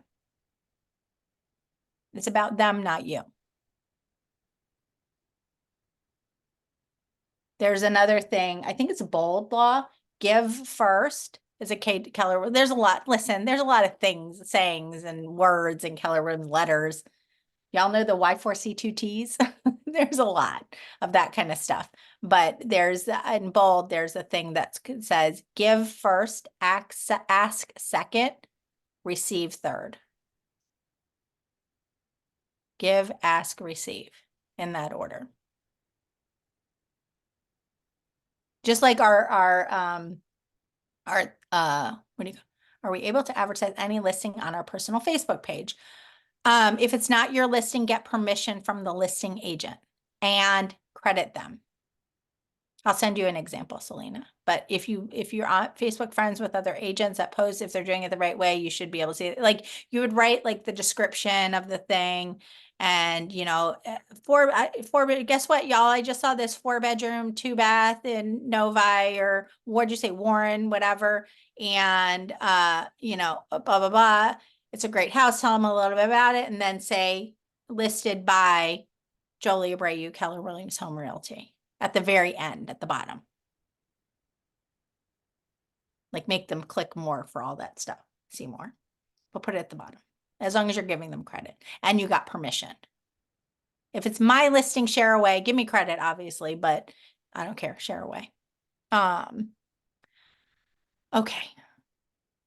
It's about them, not you. There's another thing, I think it's a bold law, give first is a Keller. There's a lot, listen, there's a lot of things, sayings and words in Keller Williams letters. Y'all know the Y4C2Ts? There's a lot of that kind of stuff. But there's, in bold, there's a thing that says, give first, ask second, receive third. Give, ask, receive, in that order. Just like are we able to advertise any listing on our personal Facebook page? If it's not your listing, get permission from the listing agent and credit them. I'll send you an example, Selena. But if you're on Facebook friends with other agents that post, if they're doing it the right way, you should be able to see it. Like you would write like the description of the thing, and guess what, y'all? I just saw this 4-bedroom, 2-bath in Novi, or what'd you say, Warren, whatever, and blah blah blah. It's a great house. Tell them a little bit about it, and then say listed by Jolie Abreu, Keller Williams Home Realty. At the very end, at the bottom. Like make them click more for all that stuff. See more. But put it at the bottom. As long as you're giving them credit and you got permission. If it's my listing, share away. Give me credit, obviously, but I don't care. Share away. Okay.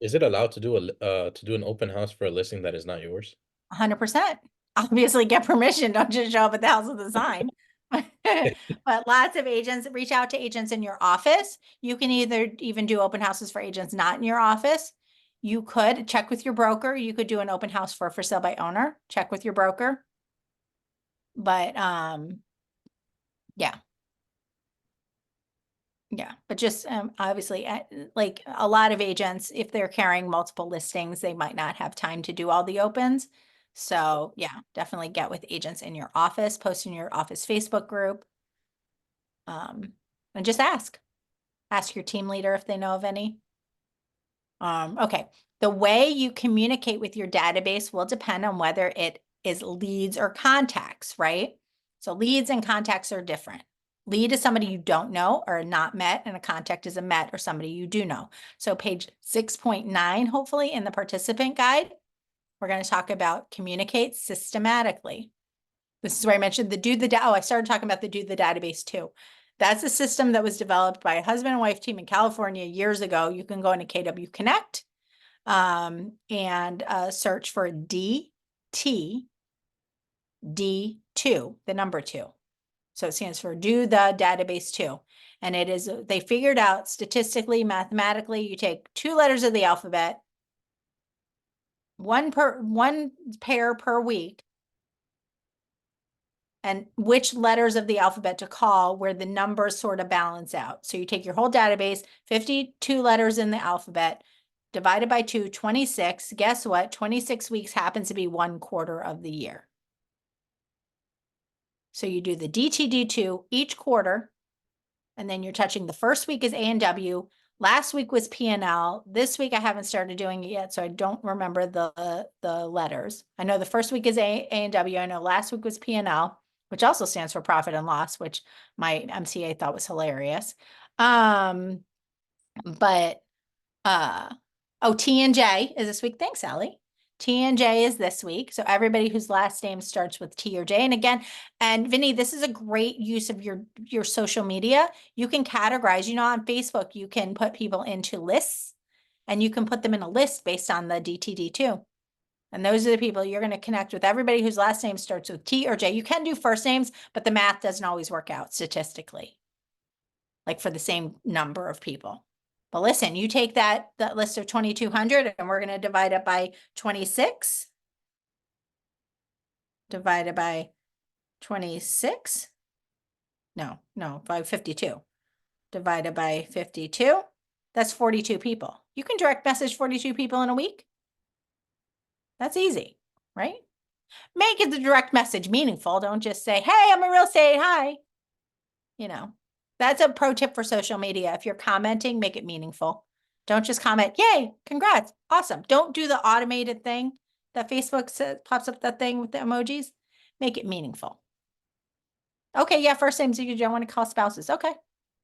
Is it allowed to do an open house for a listing that is not yours? 100%. Obviously get permission. Don't just show up at the house with a sign. But lots of agents, reach out to agents in your office. You can either even do open houses for agents not in your office. You could check with your broker. You could do an open house for sale by owner. Check with your broker. But yeah. Yeah, but just obviously, like a lot of agents, if they're carrying multiple listings, they might not have time to do all the opens. So yeah, definitely get with agents in your office, post in your office Facebook group. And just ask your team leader if they know of any. Okay. The way you communicate with your database will depend on whether it is leads or contacts, right? So leads and contacts are different. Lead is somebody you don't know or not met, and a contact is a met or somebody you do know. So page 6.9, hopefully in the participant guide, we're going to talk about communicate systematically. This is where I mentioned I started talking about the Do the Database too. That's a system that was developed by a husband and wife team in California years ago. You can go into KW Connect and search for DTD2, the number 2. So it stands for Do the Database 2. And it is, they figured out statistically, mathematically, you take 2 letters of the alphabet, one pair per week, and which letters of the alphabet to call where the numbers sort of balance out. So you take your whole database, 52 letters in the alphabet, divided by 2, 26. Guess what? 26 weeks happens to be 1/4 of the year. So you do the DTD2 each quarter, and then you're touching the first week is A&W. Last week was P&L. This week I haven't started doing it yet, so I don't remember the letters. I know the first week is A&W. I know last week was P&L, which also stands for profit and loss, which my MCA thought was hilarious. T&J is this week. Thanks, Sally. T&J is this week. So everybody whose last name starts with T or J. And again, and Vinny, this is a great use of your social media. You can categorize, on Facebook, you can put people into lists, and you can put them in a list based on the DTD2. And those are the people you're going to connect with, everybody whose last name starts with T or J. You can do first names, but the math doesn't always work out statistically, like for the same number of people. But listen, you take that list of 2,200 and we're going to divide it by 26. Divided by 26. No, by 52. Divided by 52. That's 42 people. You can direct message 42 people in a week. That's easy, right? Make it the direct message meaningful. Don't just say, hey, I'm a real estate, hi. That's a pro tip for social media. If you're commenting, make it meaningful. Don't just comment, yay, congrats, awesome. Don't do the automated thing that Facebook says, pops up that thing with the emojis. Make it meaningful. Okay, yeah, first names, you don't want to call spouses. Okay.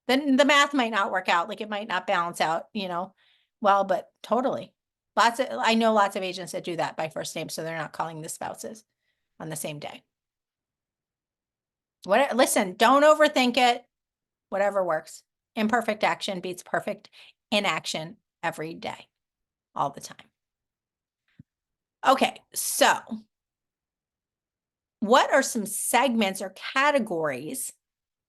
Then the math might not work out. Like it might not balance out, well, but totally. I know lots of agents that do that by first name, so they're not calling the spouses on the same day. Listen, don't overthink it. Whatever works. Imperfect action beats perfect inaction every day, all the time. Okay, so what are some segments or categories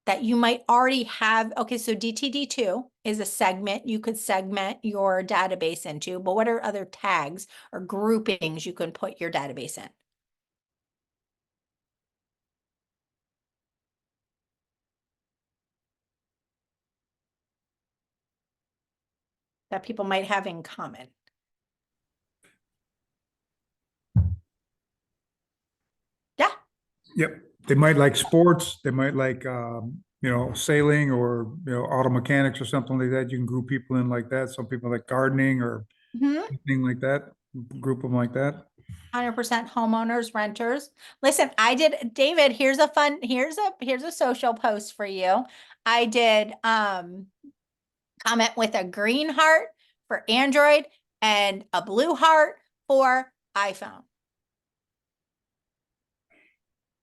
that you might already have? Okay, so DTD2 is a segment you could segment your database into, but what are other tags or groupings you can put your database in? that people might have in common? Yeah, Yep, they might like sports, they might like, sailing or, auto mechanics or something like that. You can group people in like that. Some people like gardening or anything like that, group them like that. 100% homeowners, renters. Listen, David, here's a social post for you. I did comment with a green heart for Android and a blue heart for iPhone.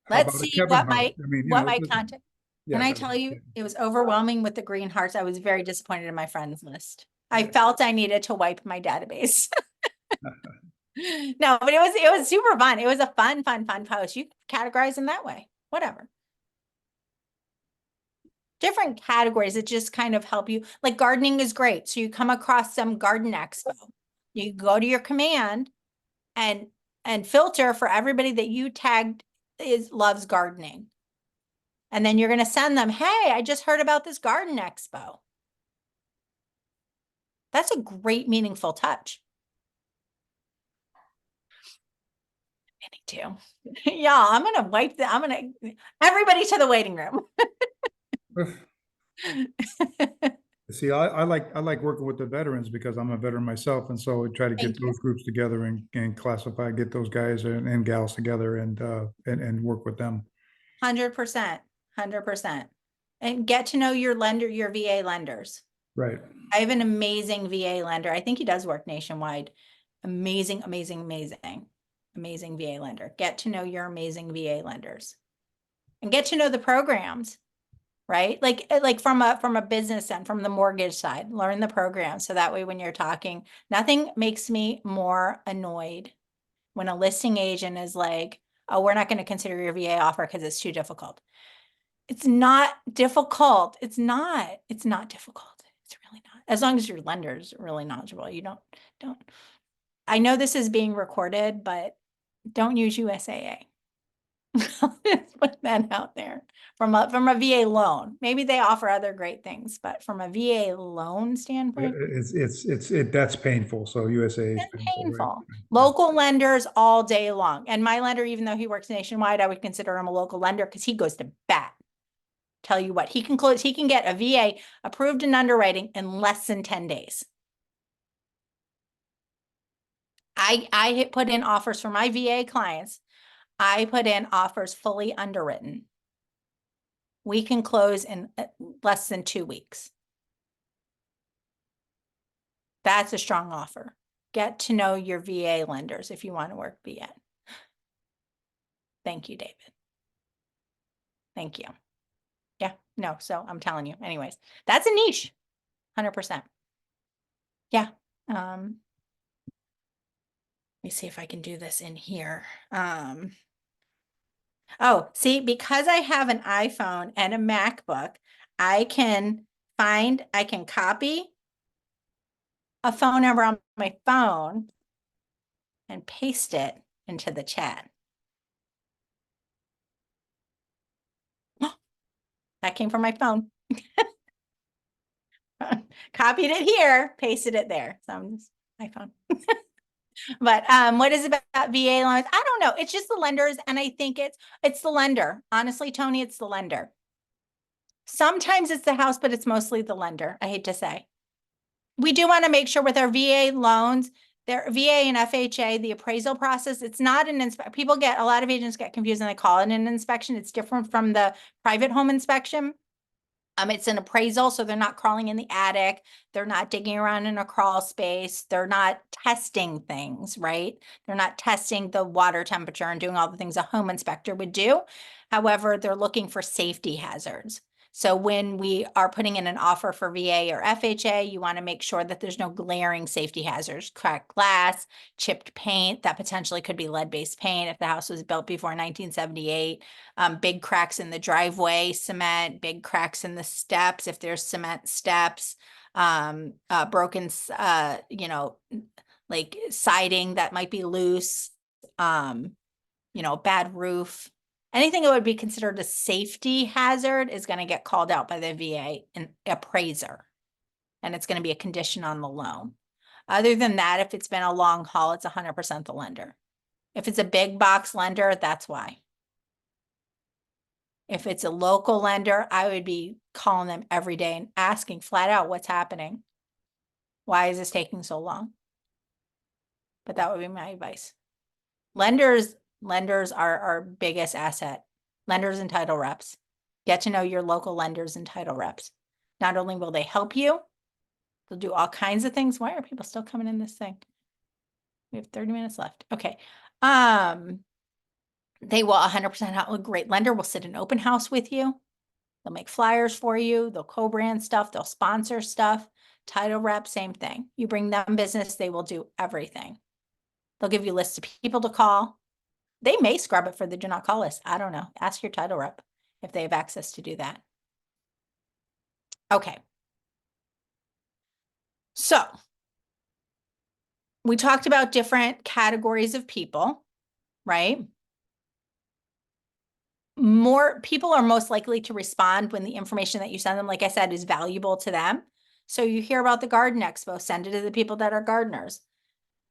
How Let's about a see Kevin what Hart? my I mean, what my content. yeah, Can I that- tell you, it was overwhelming with the green hearts. I was very disappointed in my friends list. I felt I needed to wipe my database. No, but it was super fun. It was a fun post. You categorize them that way. Whatever. Different categories that just kind of help you. Like gardening is great. So you come across some garden expo. You go to your command and filter for everybody that you tagged loves gardening. And then you're going to send them, hey, I just heard about this garden expo. That's a great, meaningful touch. Me too. Yeah, I'm going to everybody to the waiting room. See, I like working with the veterans because I'm a veteran myself, and so I try to get those groups together and classify, get those guys and gals together and work with them. 100%, 100%. And get to know your VA lenders. Right. I have an amazing VA lender. I think he does work nationwide. Amazing VA lender. Get to know your amazing VA lenders and get to know the programs, right? Like from a business end, from the mortgage side, learn the program. So that way, when you're talking, nothing makes me more annoyed when a listing agent is like, oh, we're not going to consider your VA offer because it's too difficult. It's not difficult. It's not difficult. It's really not. As long as your lender's really knowledgeable, you don't. I know this is being recorded, but don't use USAA. Just put that out there. From a VA loan. Maybe they offer other great things, but from a VA loan standpoint, That's painful. So USA is it's painful, painful. right? Local lenders all day long. And my lender, even though he works nationwide, I would consider him a local lender because he goes to bat. Tell you what, he can get a VA approved in underwriting in less than 10 days. I put in offers for my VA clients. I put in offers fully underwritten. We can close in less than 2 weeks. That's a strong offer. Get to know your VA lenders if you want to work VA. Thank you, David. Thank you. Yeah, no, so I'm telling you. Anyways, that's a niche, 100%. Yeah. Let me see if I can do this in here. Oh, see, because I have an iPhone and a MacBook, I can copy a phone number on my phone and paste it into the chat. That came from my phone. Copied it here, pasted it there. So I'm just iPhone. But what is it about VA loans? I don't know. It's just the lenders, and I think it's the lender. Honestly, Tony, it's the lender. Sometimes it's the house, but it's mostly the lender. I hate to say. We do want to make sure with our VA loans, their VA and FHA, the appraisal process, it's not an inspection. A lot of agents get confused and they call it an inspection. It's different from the private home inspection. It's an appraisal, so they're not crawling in the attic. They're not digging around in a crawl space. They're not testing things, right? They're not testing the water temperature and doing all the things a home inspector would do. However, they're looking for safety hazards. So when we are putting in an offer for VA or FHA, you want to make sure that there's no glaring safety hazards, cracked glass, chipped paint that potentially could be lead-based paint if the house was built before 1978, big cracks in the driveway, cement, big cracks in the steps if there's cement steps, broken, like siding that might be loose, bad roof. Anything that would be considered a safety hazard is going to get called out by the VA and appraiser. and it's going to be a condition on the loan. Other than that, if it's been a long haul, it's 100% the lender. If it's a big box lender, that's why. If it's a local lender, I would be calling them every day and asking flat out what's happening. Why is this taking so long? But that would be my advice. Lenders are our biggest asset. Lenders and title reps. Get to know your local lenders and title reps. Not only will they help you, they'll do all kinds of things. Why are people still coming in this thing? We have 30 minutes left. Okay. They will 100% help. A great lender will sit in open house with you. They'll make flyers for you. They'll co-brand stuff. They'll sponsor stuff. Title rep, same thing. You bring them business, they will do everything. They'll give you lists of people to call. They may scrub it for the do not call list. I don't know. Ask your title rep if they have access to do that. Okay. So we talked about different categories of people, right? More people are most likely to respond when the information that you send them, like I said, is valuable to them. So you hear about the garden expo, send it to the people that are gardeners.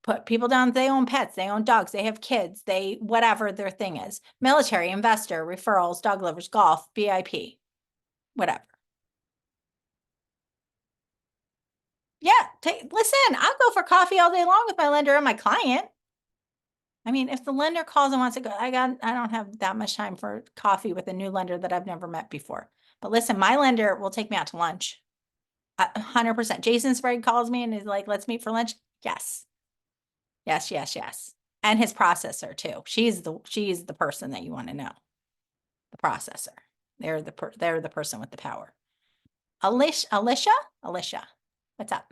Put people down, they own pets, they own dogs, they have kids, they, whatever their thing is. Military, investor, referrals, dog lovers, golf, VIP, whatever. Yeah, listen, I'll go for coffee all day long with my lender and my client. I mean, if the lender calls and wants to go, I don't have that much time for coffee with a new lender that I've never met before. But listen, my lender will take me out to lunch. 100%. Jason Sprague calls me and is like, let's meet for lunch. Yes. Yes, yes, yes. And his processor too. She's the person that you want to know. The processor. They're the person with the power. Alicia, what's up?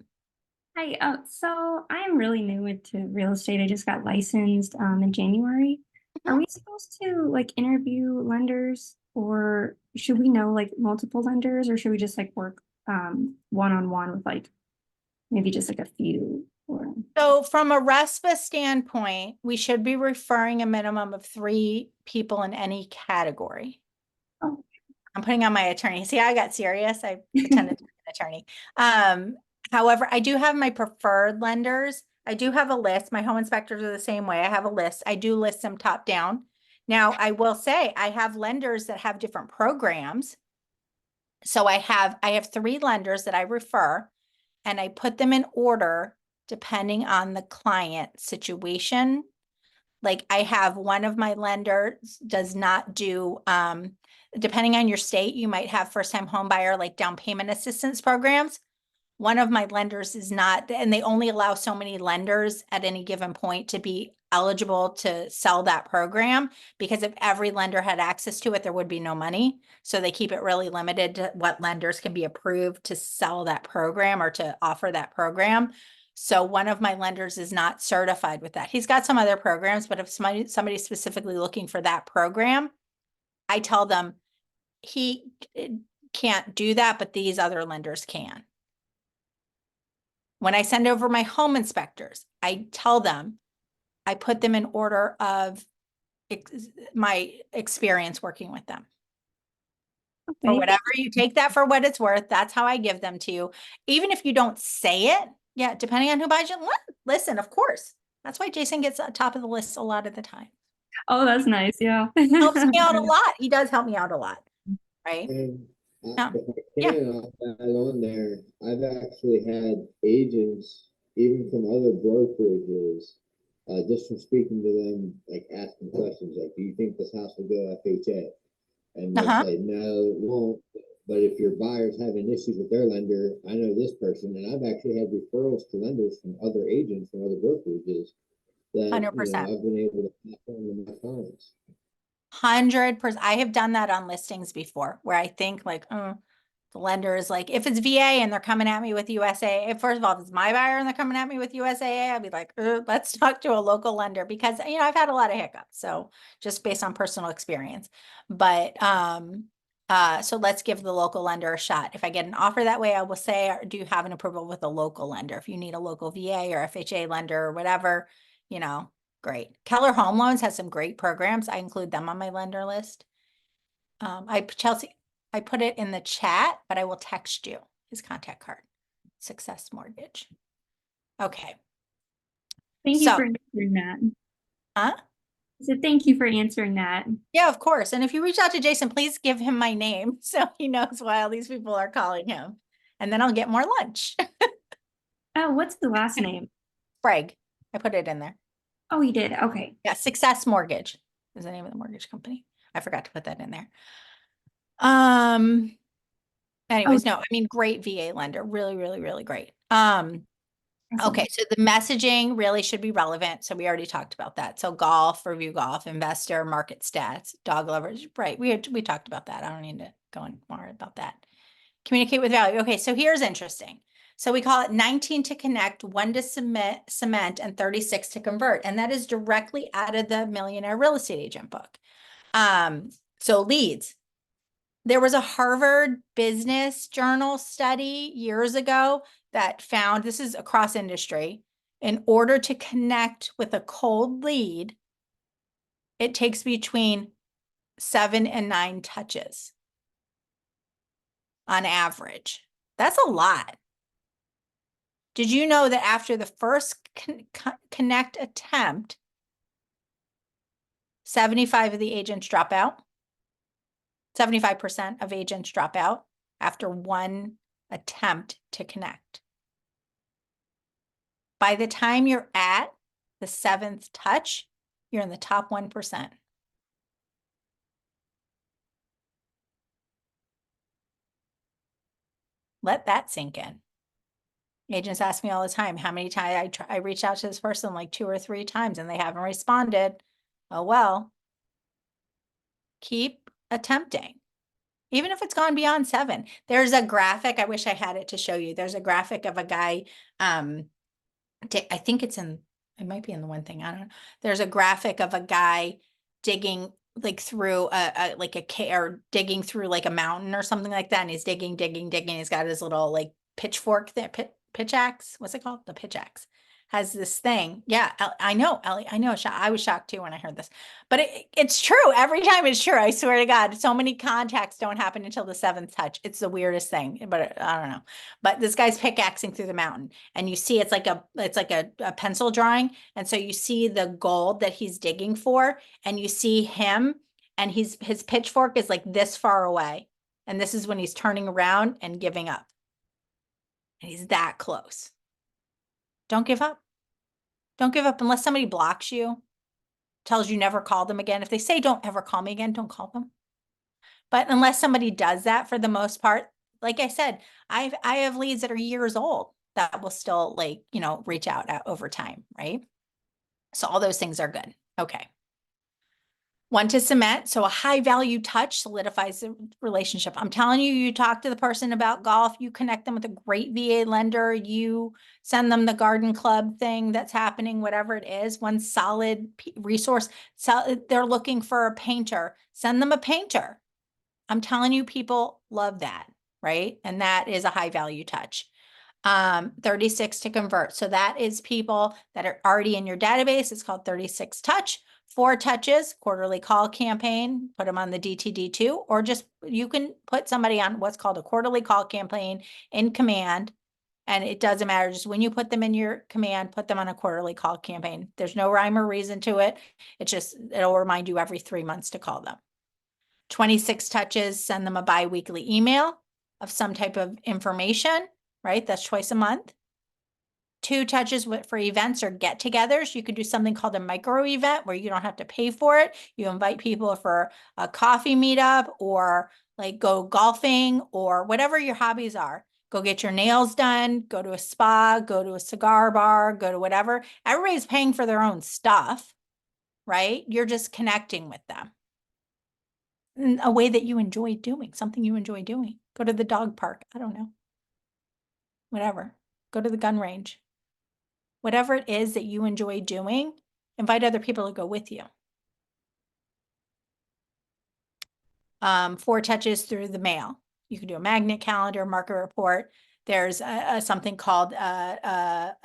Hi, so I'm really new into real estate. I just got licensed in January. Are we supposed to like interview lenders, or should we know like multiple lenders, or should we just like work one-on-one with like maybe just like a few? Or So from a RESPA standpoint, we should be referring a minimum of 3 people in any category. Oh. I'm putting on my attorney. See, I got serious. I pretended to be an attorney. However, I do have my preferred lenders. I do have a list. My home inspectors are the same way. I have a list. I do list them top down. Now, I will say I have lenders that have different programs. So I have 3 lenders that I refer, and I put them in order depending on the client situation. Like I have one of my lenders does not do, depending on your state, you might have first-time home buyer like down payment assistance programs. One of my lenders is not, and they only allow so many lenders at any given point to be eligible to sell that program, because if every lender had access to it, there would be no money. So they keep it really limited to what lenders can be approved to sell that program or to offer that program. So one of my lenders is not certified with that. He's got some other programs, but if somebody's specifically looking for that program, I tell them he can't do that, but these other lenders can. When I send over my home inspectors, I tell them, I put them in order of my experience working with them. okay. Or whatever, you take that for what it's worth. That's how I give them to you. Even if you don't say it, yeah, depending on who buys you, listen, of course. That's why Jason gets on top of the list a lot of the time. Oh, that's nice. Yeah. Helps me out a lot. He does help me out a lot, right? And Yeah. if I can, I'll add on there, I've actually had agents, even from other brokerages, just from speaking to them, like asking questions like, do you think this house will go FHA? And they say, no, it won't. But if your buyer's having issues with their lender, I know this person, and I've actually had referrals to lenders from other agents, from other brokerages that 100%. I've been able to pass on to my clients. 100%. I have done that on listings before where I think like, the lender is like, if it's VA and they're coming at me with USAA, first of all, if it's my buyer and they're coming at me with USAA, I'd be like, let's talk to a local lender, because, I've had a lot of hiccups. So just based on personal experience, but, so let's give the local lender a shot. If I get an offer that way, I will say, do you have an approval with a local lender? If you need a local VA or FHA lender or whatever, great. Keller Home Loans has some great programs. I include them on my lender list. Chelsea, I put it in the chat, but I will text you his contact card. Success Mortgage. Okay. Thank you So- for answering that. Huh? So thank you for answering that. Yeah, of course. And if you reach out to Jason, please give him my name so he knows why all these people are calling him. And then I'll get more lunch. Oh, what's the last name? Craig, I put it in there. Oh, you did. Okay. Yeah, Success Mortgage is the name of the mortgage company. I forgot to put that in there. Anyways, no, I mean, great VA lender, really, really, really great. Okay, so the messaging really should be relevant. So we already talked about that. So golf, review golf, investor, market stats, dog lovers, right? We talked about that. I don't need to go in more about that. Communicate with value. Okay, so here's interesting. So we call it 19 to connect, 1 to cement, and 36 to convert. And that is directly out of the Millionaire Real Estate Agent book. So leads. There was a Harvard Business Journal study years ago that found, this is across industry, in order to connect with a cold lead, it takes between 7 and 9 touches on average. That's a lot. Did you know that after the first connect attempt, 75 of the agents drop out? 75% of agents drop out after one attempt to connect. By the time you're at the 7th touch, you're in the top 1%. Let that sink in. Agents ask me all the time, how many times I reach out to this person like 2 or 3 times and they haven't responded. Oh, well, keep attempting. Even if it's gone beyond 7, there's a graphic. I wish I had it to show you. There's a graphic of a guy. I think it might be in the one thing. I don't know. There's a graphic of a guy digging like through or digging through like a mountain or something like that. And he's digging. He's got his little like pitchfork there, pitch axe. What's it called? The pitch axe. Has this thing. Yeah, I know, Ellie. I know. I was shocked too when I heard this, but it's true. Every time it's true. I swear to God, so many contacts don't happen until the 7th touch. It's the weirdest thing, but I don't know. But this guy's pickaxing through the mountain, and you see it's like a pencil drawing, and so you see the gold that he's digging for, and you see him, and his pitchfork is like this far away, and this is when he's turning around and giving up, and he's that close. Don't give up. Don't give up unless somebody blocks you, tells you never call them again. If they say, don't ever call me again, don't call them. But unless somebody does that, for the most part, like I said, I have leads that are years old that will still reach out over time, right? So all those things are good. Okay. 1 to cement. So a high value touch solidifies the relationship. I'm telling you, you talk to the person about golf, you connect them with a great VA lender, you send them the garden club thing that's happening, whatever it is, one solid resource. So they're looking for a painter, send them a painter. I'm telling you, people love that, right? And that is a high value touch. 36 to convert. So that is people that are already in your database. It's called 36 touch. 4 touches, quarterly call campaign, put them on the DTD2, or just you can put somebody on what's called a quarterly call campaign in command. And it doesn't matter. Just when you put them in your command, put them on a quarterly call campaign. There's no rhyme or reason to it. It'll remind you every 3 months to call them. 26 touches, send them a bi-weekly email of some type of information, right? That's twice a month. 2 touches for events or get-togethers. You could do something called a micro event where you don't have to pay for it. You invite people for a coffee meetup or like go golfing or whatever your hobbies are. Go get your nails done, go to a spa, go to a cigar bar, go to whatever. Everybody's paying for their own stuff, right? You're just connecting with them in a way that you enjoy doing, something you enjoy doing. Go to the dog park. I don't know. Whatever. Go to the gun range. Whatever it is that you enjoy doing, invite other people to go with you. 4 touches through the mail. You can do a magnet calendar, market report. There's something called a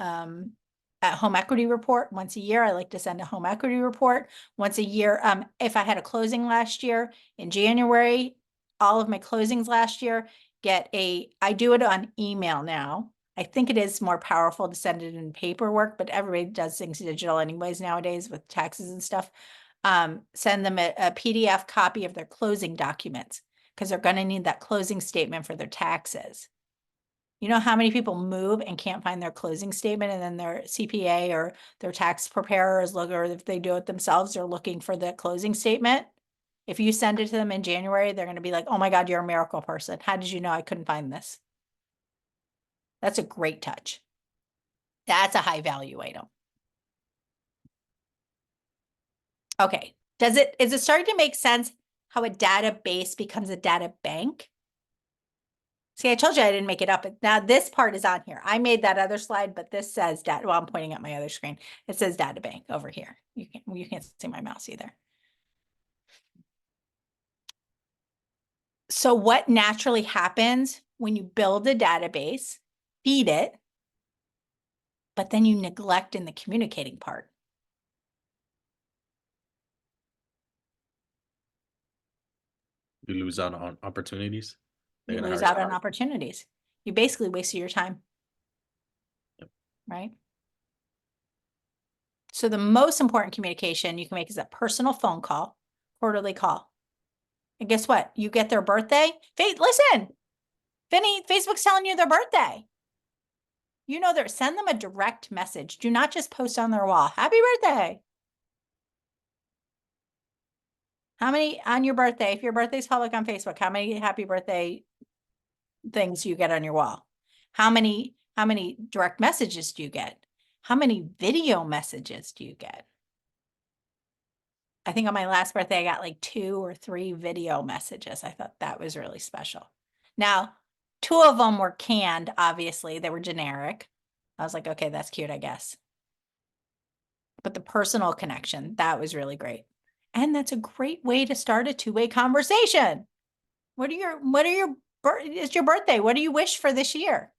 home equity report once a year. I like to send a home equity report once a year. If I had a closing last year in January, all of my closings last year I do it on email now. I think it is more powerful to send it in paperwork, but everybody does things digital anyways nowadays with taxes and stuff. Send them a PDF copy of their closing documents because they're going to need that closing statement for their taxes. You know how many people move and can't find their closing statement, and then their CPA or their tax preparer is looking, or if they do it themselves, they're looking for the closing statement. If you send it to them in January, they're going to be like, oh my God, you're a miracle person. How did you know I couldn't find this? That's a great touch. That's a high value item. Okay. Is it starting to make sense how a database becomes a data bank? See, I told you I didn't make it up. Now this part is on here. I made that other slide, but this says data. Well, I'm pointing at my other screen. It says data bank over here. You can't see my mouse either. So what naturally happens when you build a database, feed it, but then you neglect in the communicating part? You lose out on opportunities. You They're gonna lose hire out on somebody. opportunities. You basically wasted your time. Yep. Right? So the most important communication you can make is a personal phone call, quarterly call. And guess what? You get their birthday. Listen, Vinny, Facebook's telling you their birthday. You know, send them a direct message. Do not just post on their wall. Happy birthday. How many on your birthday, if your birthday's public on Facebook, how many happy birthday things do you get on your wall? How many direct messages do you get? How many video messages do you get? I think on my last birthday, I got like 2 or 3 video messages. I thought that was really special. Now, 2 of them were canned, obviously. They were generic. I was like, okay, that's cute, I guess. But the personal connection, that was really great. And that's a great way to start a 2-way conversation. It's your birthday. What do you wish for this year?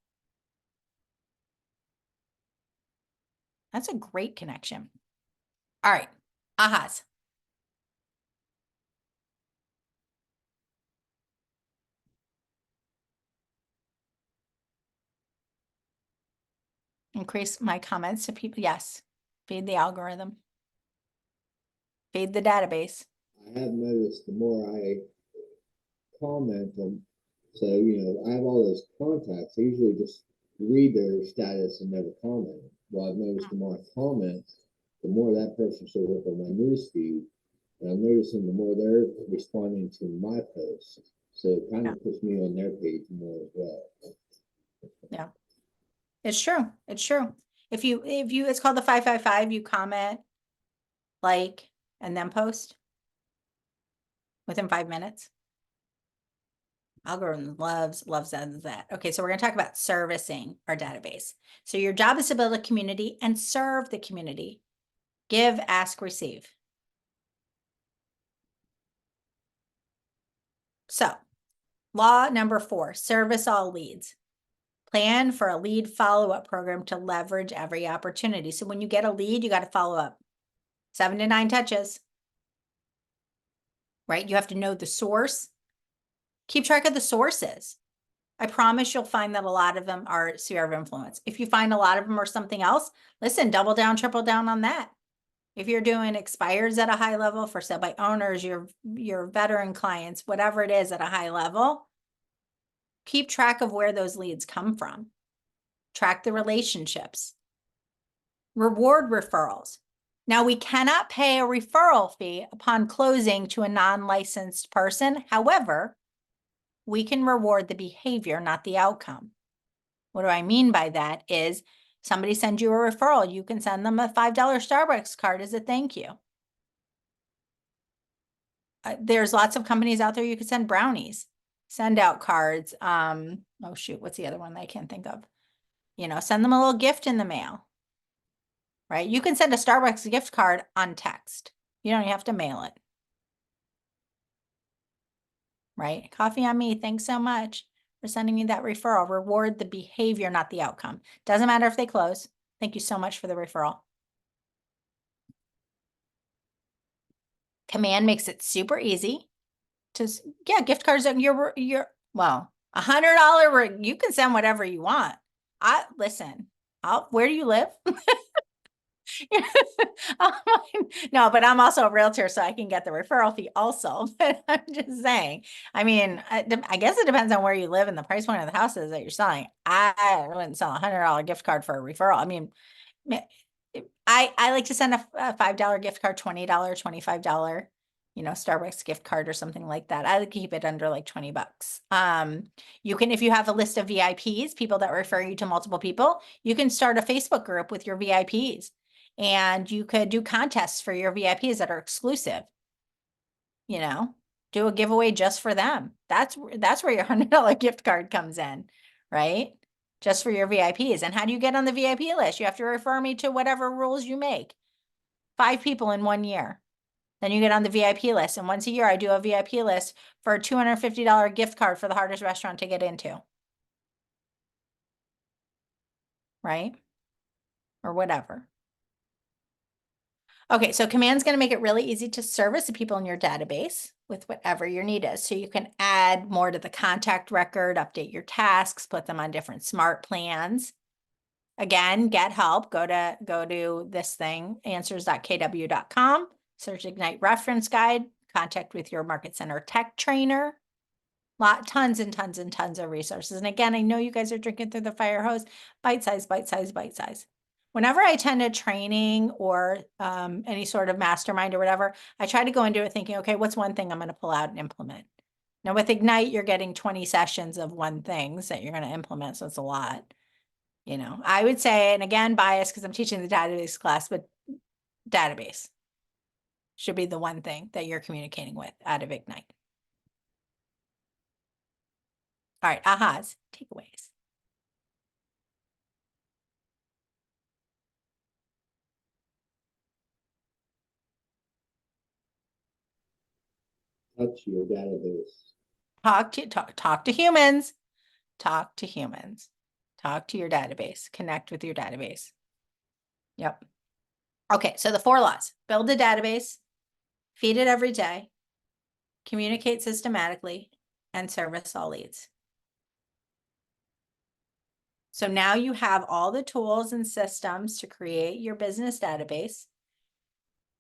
That's a great connection. All right. Ahas. Increase my comments to people. Yes. Feed the algorithm. Feed the database. I have noticed the more I comment them, so, I have all those contacts, I usually just read their status and never comment. Well, I've noticed the more I comment, the more that person shows up on my news feed. And I'm noticing the more they're responding to my posts. So it kind of puts me on their page more as well. Yeah. It's true. It's true. If you, it's called the 555, you comment, like, and then post within 5 minutes. Algorithm loves that. Okay, so we're going to talk about servicing our database. So your job is to build a community and serve the community. Give, ask, receive. So, law number 4, service all leads. Plan for a lead follow-up program to leverage every opportunity. So when you get a lead, you got to follow up. 7 to 9 touches. Right? You have to know the source. Keep track of the sources. I promise you'll find that a lot of them are sphere of influence. If you find a lot of them are something else, listen, double down, triple down on that. If you're doing expires at a high level for sale by owners, your veteran clients, whatever it is at a high level, keep track of where those leads come from. Track the relationships. Reward referrals. Now, we cannot pay a referral fee upon closing to a non-licensed person. However, we can reward the behavior, not the outcome. What do I mean by that is somebody sends you a referral. You can send them a $5 Starbucks card as a thank you. There's lots of companies out there you can send brownies, send out cards. Oh shoot, what's the other one that I can't think of? Send them a little gift in the mail, right? You can send a Starbucks gift card on text. You don't even have to mail it. Right? Coffee on me. Thanks so much for sending me that referral. Reward the behavior, not the outcome. Doesn't matter if they close. Thank you so much for the referral. Command makes it super easy to, gift cards. Well, $100, you can send whatever you want. Listen, where do you live? No, but I'm also a realtor, so I can get the referral fee also. But I'm just saying, I mean, I guess it depends on where you live and the price point of the houses that you're selling. I wouldn't sell $100 gift card for a referral. I mean, I like to send a $5 gift card, $20, $25, Starbucks gift card or something like that. I like to keep it under like $20. You can, if you have a list of VIPs, people that refer you to multiple people, you can start a Facebook group with your VIPs. And you could do contests for your VIPs that are exclusive. Do a giveaway just for them. That's where your $100 gift card comes in, right? Just for your VIPs. And how do you get on the VIP list? You have to refer me to whatever rules you make. 5 people in 1 year. Then you get on the VIP list. And once a year, I do a VIP list for a $250 gift card for the hardest restaurant to get into. Right? Or whatever. Okay, so Command's going to make it really easy to service the people in your database with whatever your need is. So you can add more to the contact record, update your tasks, put them on different smart plans. Again, get help. Go to this thing, answers.kw.com, search Ignite Reference Guide, contact with your Market Center tech trainer. Tons and tons and tons of resources. And again, I know you guys are drinking through the fire hose, bite size, bite size, bite size. Whenever I attend a training or any sort of mastermind or whatever, I try to go into it thinking, okay, what's one thing I'm going to pull out and implement? Now with Ignite, you're getting 20 sessions of one things that you're going to implement. So it's a lot, I would say, and again, biased because I'm teaching the database class, but database should be the one thing that you're communicating with out of Ignite. All right, ahas, takeaways. Touch your database. Talk to humans. Talk to humans. Talk to your database. Connect with your database. Yep. Okay, so the 4 laws. Build a database, feed it every day, communicate systematically, and service all leads. So now you have all the tools and systems to create your business database.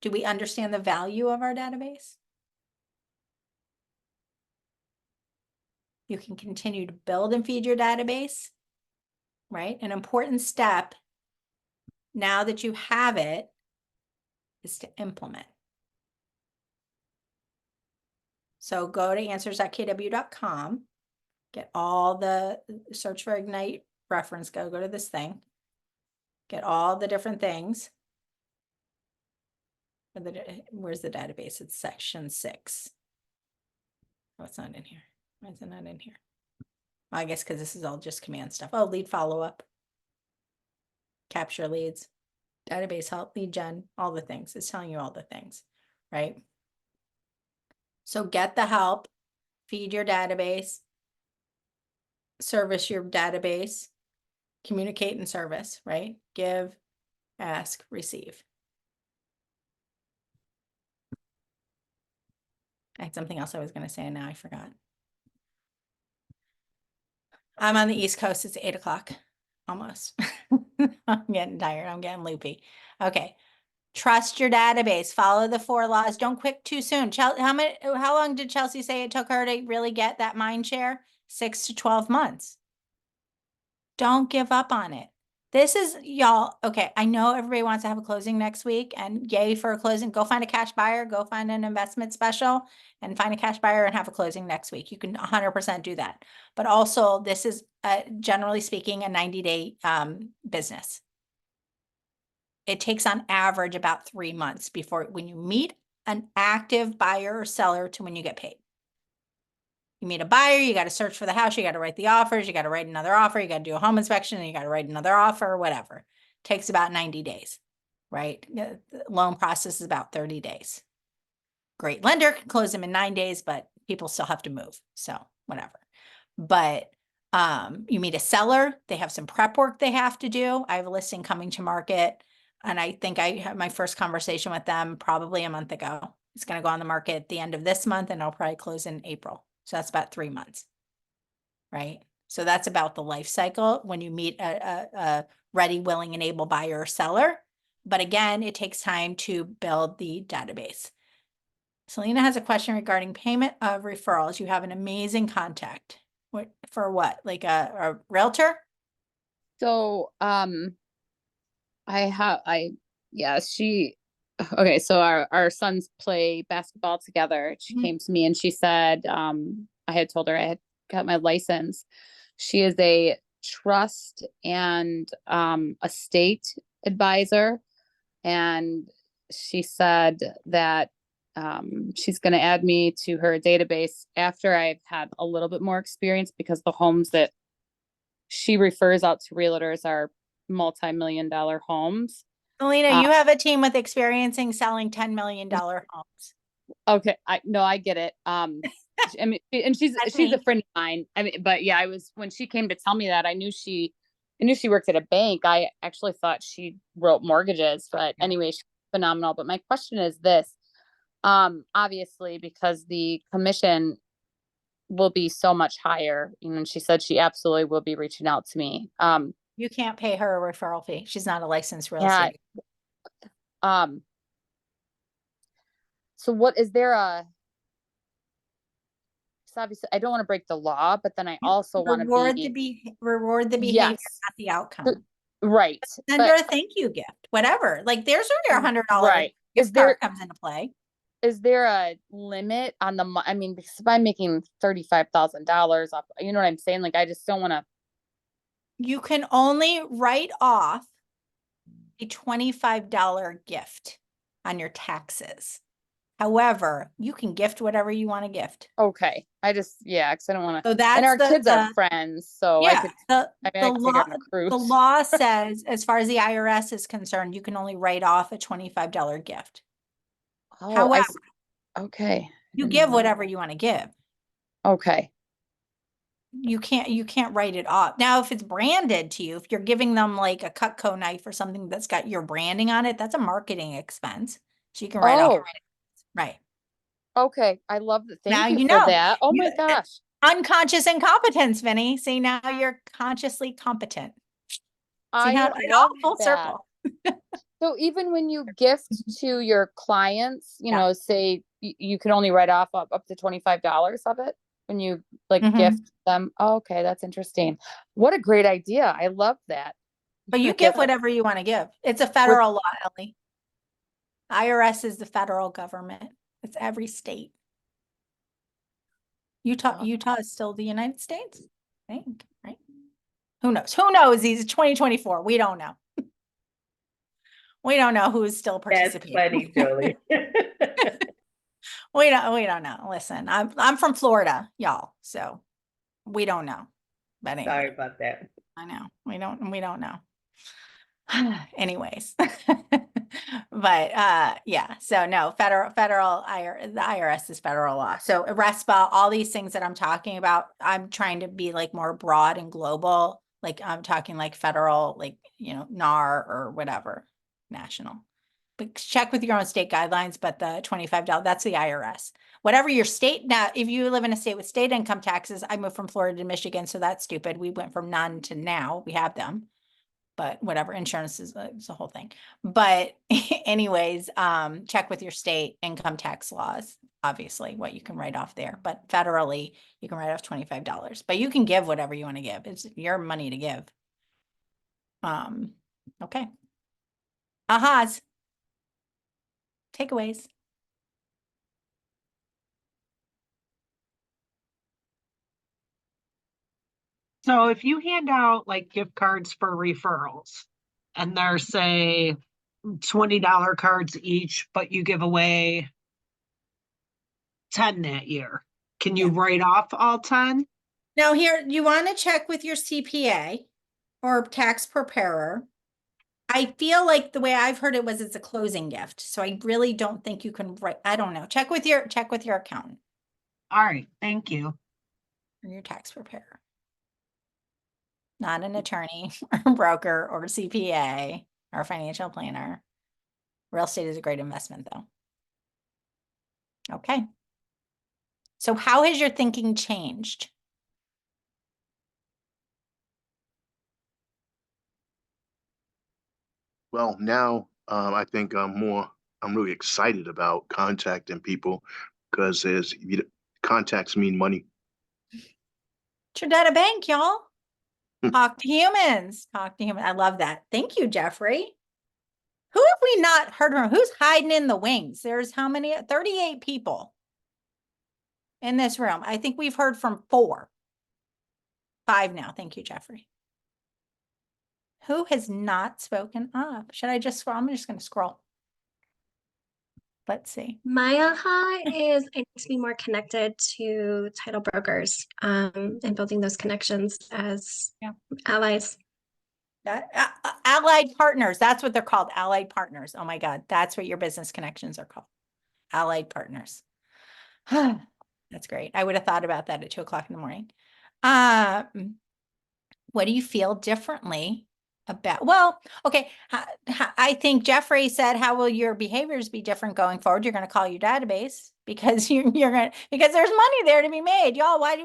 Do we understand the value of our database? You can continue to build and feed your database, right? An important step now that you have it is to implement. So go to answers.kw.com, get all the search for Ignite reference, go to this thing, get all the different things. Where's the database? It's section 6. Oh, it's not in here. Why is it not in here? Well, I guess because this is all just command stuff. Oh, lead follow-up, capture leads, database help, lead gen, all the things. It's telling you all the things, right? So get the help, feed your database, service your database, communicate and service, right? Give, ask, receive. I had something else I was going to say and now I forgot. I'm on the East Coast. It's 8 o'clock, almost. I'm getting tired. I'm getting loopy. Okay. Trust your database. Follow the 4 laws. Don't quit too soon. How long did Chelsea say it took her to really get that mind share? 6 to 12 months. Don't give up on it. This is, y'all, okay, I know everybody wants to have a closing next week and yay for a closing. Go find a cash buyer, go find an investment special and find a cash buyer and have a closing next week. You can 100% do that. But also this is generally speaking a 90-day business. It takes on average about 3 months before when you meet an active buyer or seller to when you get paid. You meet a buyer, you got to search for the house, you got to write the offers, you got to write another offer, you got to do a home inspection, and you got to write another offer, whatever. It takes about 90 days, right? The loan process is about 30 days. Great lender can close them in 9 days, but people still have to move. So whatever. But you meet a seller, they have some prep work they have to do. I have a listing coming to market, and I think I had my first conversation with them probably a month ago. It's going to go on the market at the end of this month, and I'll probably close in April. So that's about 3 months, right? So that's about the life cycle when you meet a ready, willing, and able buyer or seller. But again, it takes time to build the database. Selena has a question regarding payment of referrals. You have an amazing contact. What for what? Like a realtor? So, okay, so our sons play basketball together. She came to me and she said, I had told her I had got my license. She is a trust and estate advisor. And she said that she's going to add me to her database after I've had a little bit more experience, because the homes that she refers out to realtors are multi-million-dollar homes. Selena, you have a team with experience in selling $10 million homes. Okay, I get it. I mean, and she's a friend of mine. I mean, but yeah, when she came to tell me that, I knew she worked at a bank. I actually thought she wrote mortgages, but anyway, she's phenomenal. But my question is this, obviously, because the commission will be so much higher, and she said she absolutely will be reaching out to me. You can't pay her a referral fee. She's not a licensed real Yeah. estate. So what is there so obviously I don't want to break the law, but then I also want to reward the behavior, not the outcome. Right. Send her a thank you gift, whatever. Like there's where your $100 right. gift card comes into play. Is there a limit on I mean, because if I'm making $35,000 off, you know what I'm saying? Like, I just don't want to. You can only write off a $25 gift on your taxes. However, you can gift whatever you want to gift. Okay. because I don't want to. So that's and our kids are friends, so I could. The law says, as far as the IRS is concerned, you can only write off a $25 gift. Oh, however, okay. You give whatever you want to give. Okay. You can't write it off. Now, if it's branded to you, if you're giving them like a Cutco knife or something that's got your branding on it, that's a marketing expense. So you can write off. Right. Okay. I love that. Now Thank you you for know. that. Oh my gosh. Unconscious incompetence, Vinny. See, now you're consciously competent. I how it all full circle. So even when you gift to your clients, you know, say you can only write off up to $25 of it when you gift them. Oh, okay, that's interesting. What a great idea. I love that. But you give whatever you want to give. It's a federal law, Ellie. IRS is the federal government. It's every state. Utah is still the United States, I think, right? Who knows? Who knows? These 2024. We don't know. We don't know who's still participating. That's funny, Jolie. We don't know. Listen, I'm from Florida, y'all. So we don't know. But anyway, sorry about that. I know. We don't know. Anyways. But yeah, so no, the IRS is federal law. So RESPA, all these things that I'm talking about, I'm trying to be like more broad and global. Like I'm talking like federal, like, you know, NAR or whatever, national. But check with your own state guidelines, but the $25, that's the IRS. Whatever your state, now, if you live in a state with state income taxes, I moved from Florida to Michigan, so that's stupid. We went from none to now, we have them. But whatever, insurance is it's a whole thing. But anyways, check with your state income tax laws, obviously, what you can write off there. But federally, you can write off $25. But you can give whatever you want to give. It's your money to give. Okay. Ahas. Takeaways. So if you hand out like gift cards for referrals and they're say $20 cards each, but you give away 10 that year, can you write off all 10? Now here, you want to check with your CPA or tax preparer. I feel like the way I've heard it was it's a closing gift. So I really don't think you can write, I don't know. Check with your accountant. All right, thank you. Or your tax preparer. Not an attorney or broker or CPA or financial planner. Real estate is a great investment though. Okay. So how has your thinking changed? Well, now I think I'm really excited about contacting people because contacts mean money. Tradetta Bank, y'all. Talk to humans. Talk to humans. I love that. Thank you, Jeffrey. Who have we not heard from? Who's hiding in the wings? There's how many? 38 people in this room. I think we've heard from 4. 5 now. Thank you, Jeffrey. Who has not spoken up? Should I just scroll? I'm just going to scroll. Let's see. My aha is I need to be more connected to title brokers and building those connections as allies. Allied partners. That's what they're called. Allied partners. Oh my God. That's what your business connections are called. Allied partners. That's great. I would have thought about that at 2 o'clock in the morning. What do you feel differently about? Well, okay. I think Jeffrey said, how will your behaviors be different going forward? You're going to call your database because because there's money there to be made. Y'all, why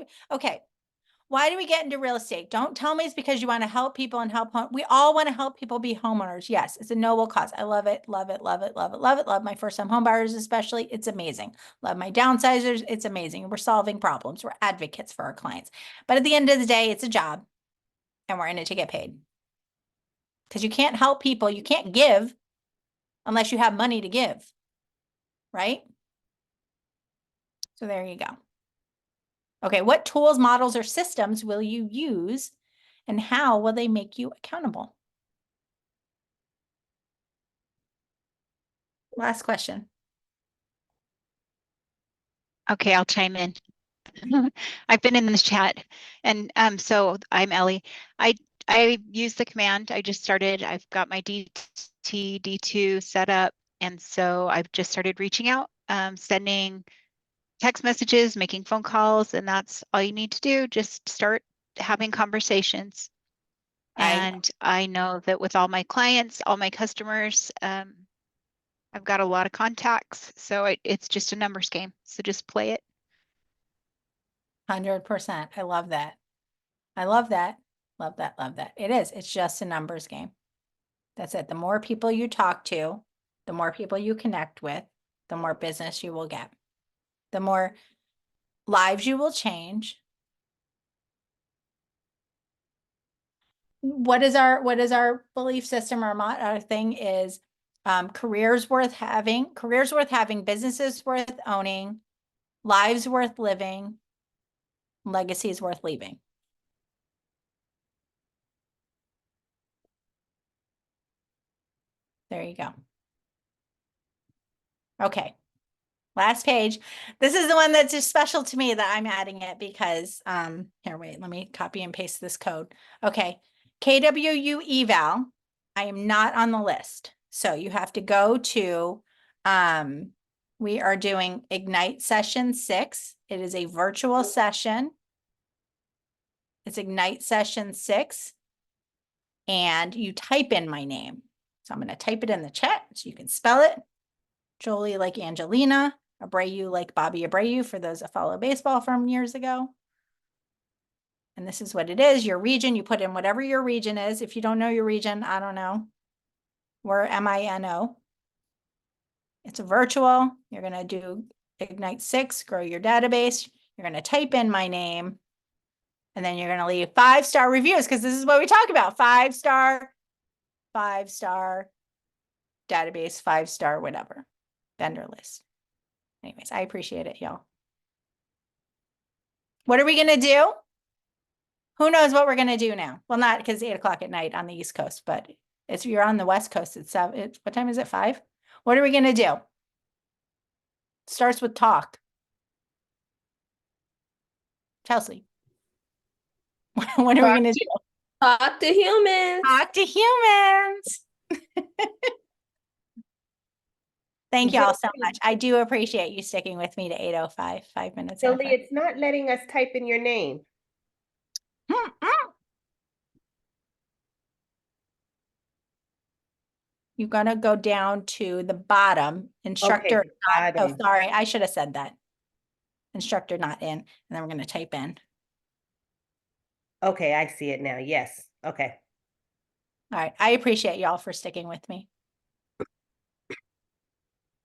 do we get into real estate? Don't tell me it's because you want to help people and we all want to help people be homeowners. Yes, it's a noble cause. I love it, love it, love it, love it, love it. Love my first-time home buyers, especially. It's amazing. Love my downsizers. It's amazing. We're solving problems. We're advocates for our clients. But at the end of the day, it's a job and we're in it to get paid. Because you can't help people. You can't give unless you have money to give. Right? So there you go. Okay, what tools, models, or systems will you use and how will they make you accountable? Last question. Okay, I'll chime in. I've been in this chat and so I'm Ellie. I use the command. I just started. I've got my D2 set up. And so I've just started reaching out, sending text messages, making phone calls, and that's all you need to do. Just start having conversations. And I know that with all my clients, all my customers, I've got a lot of contacts. So it's just a numbers game. So just play it. 100%. I love that. I love that. Love that. Love that. It is. It's just a numbers game. That's it. The more people you talk to, the more people you connect with, the more business you will get. The more lives you will change. What is our belief system or our thing is careers worth having, businesses worth owning, lives worth living, legacies worth leaving. There you go. Okay. Last page. This is the one that's just special to me that I'm adding it because, here, wait, let me copy and paste this code. Okay. KWU eval. I am not on the list. So you have to go to, we are doing Ignite session 6. It is a virtual session. It's Ignite session 6. And you type in my name. So I'm going to type it in the chat so you can spell it. Jolie like Angelina, Abreu like Bobby Abreu for those that follow baseball from years ago. And this is what it is. Your region, you put in whatever your region is. If you don't know your region, I don't know. We're MINO. It's a virtual. You're going to do Ignite 6, grow your database. You're going to type in my name. And then you're going to leave 5-star reviews because this is what we talk about. 5-star, 5-star database, 5-star, whatever. Vendor list. Anyways, I appreciate it, y'all. What are we going to do? Who knows what we're going to do now? Well, not because it's 8 o'clock at night on the East Coast, but if you're on the West Coast, it's 7. What time is it? 5? What are we going to do? Starts with talk. Chelsea. What are we going to do? Talk to humans. Talk to humans. Thank you all so much. I do appreciate you sticking with me to 8:05, 5 minutes. Jolie, it's not letting us type in your name. You're going to go down to the bottom. Instructor. Okay, Oh, sorry. I should have said that. Instructor not in. And then we're going to type in. Okay, I see it now. Yes. Okay. All right. I appreciate y'all for sticking with me.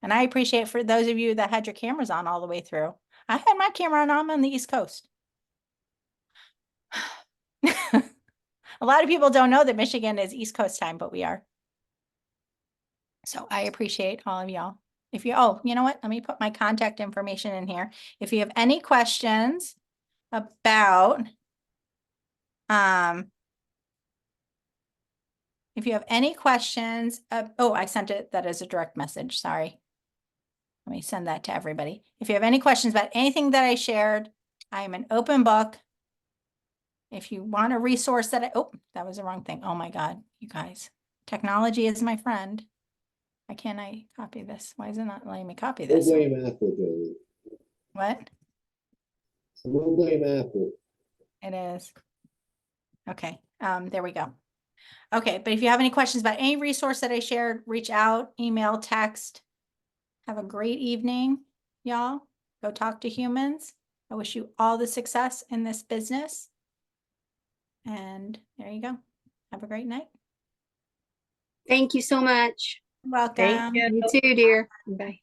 And I appreciate for those of you that had your cameras on all the way through. I had my camera on, I'm on the East Coast. A lot of people don't know that Michigan is East Coast time, but we are. So I appreciate all of y'all. If you, oh, you know what? Let me put my contact information in here. If you have any questions about, if you have any questions, oh, I sent it, that as a direct message, sorry. Let me send that to everybody. If you have any questions about anything that I shared, I am an open book. If you want a resource that oh, that was the wrong thing. Oh my God, you guys, technology is my friend. Why can't I copy this? Why is it not letting me copy We'll this? blame Apple, Jody. What? We'll blame Apple. It is. Okay, there we go. Okay, but if you have any questions about any resource that I shared, reach out, email, text. Have a great evening, y'all. Go talk to humans. I wish you all the success in this business. And there you go. Have a great night. Thank you so much. Welcome. Thank you. You too, dear. Bye.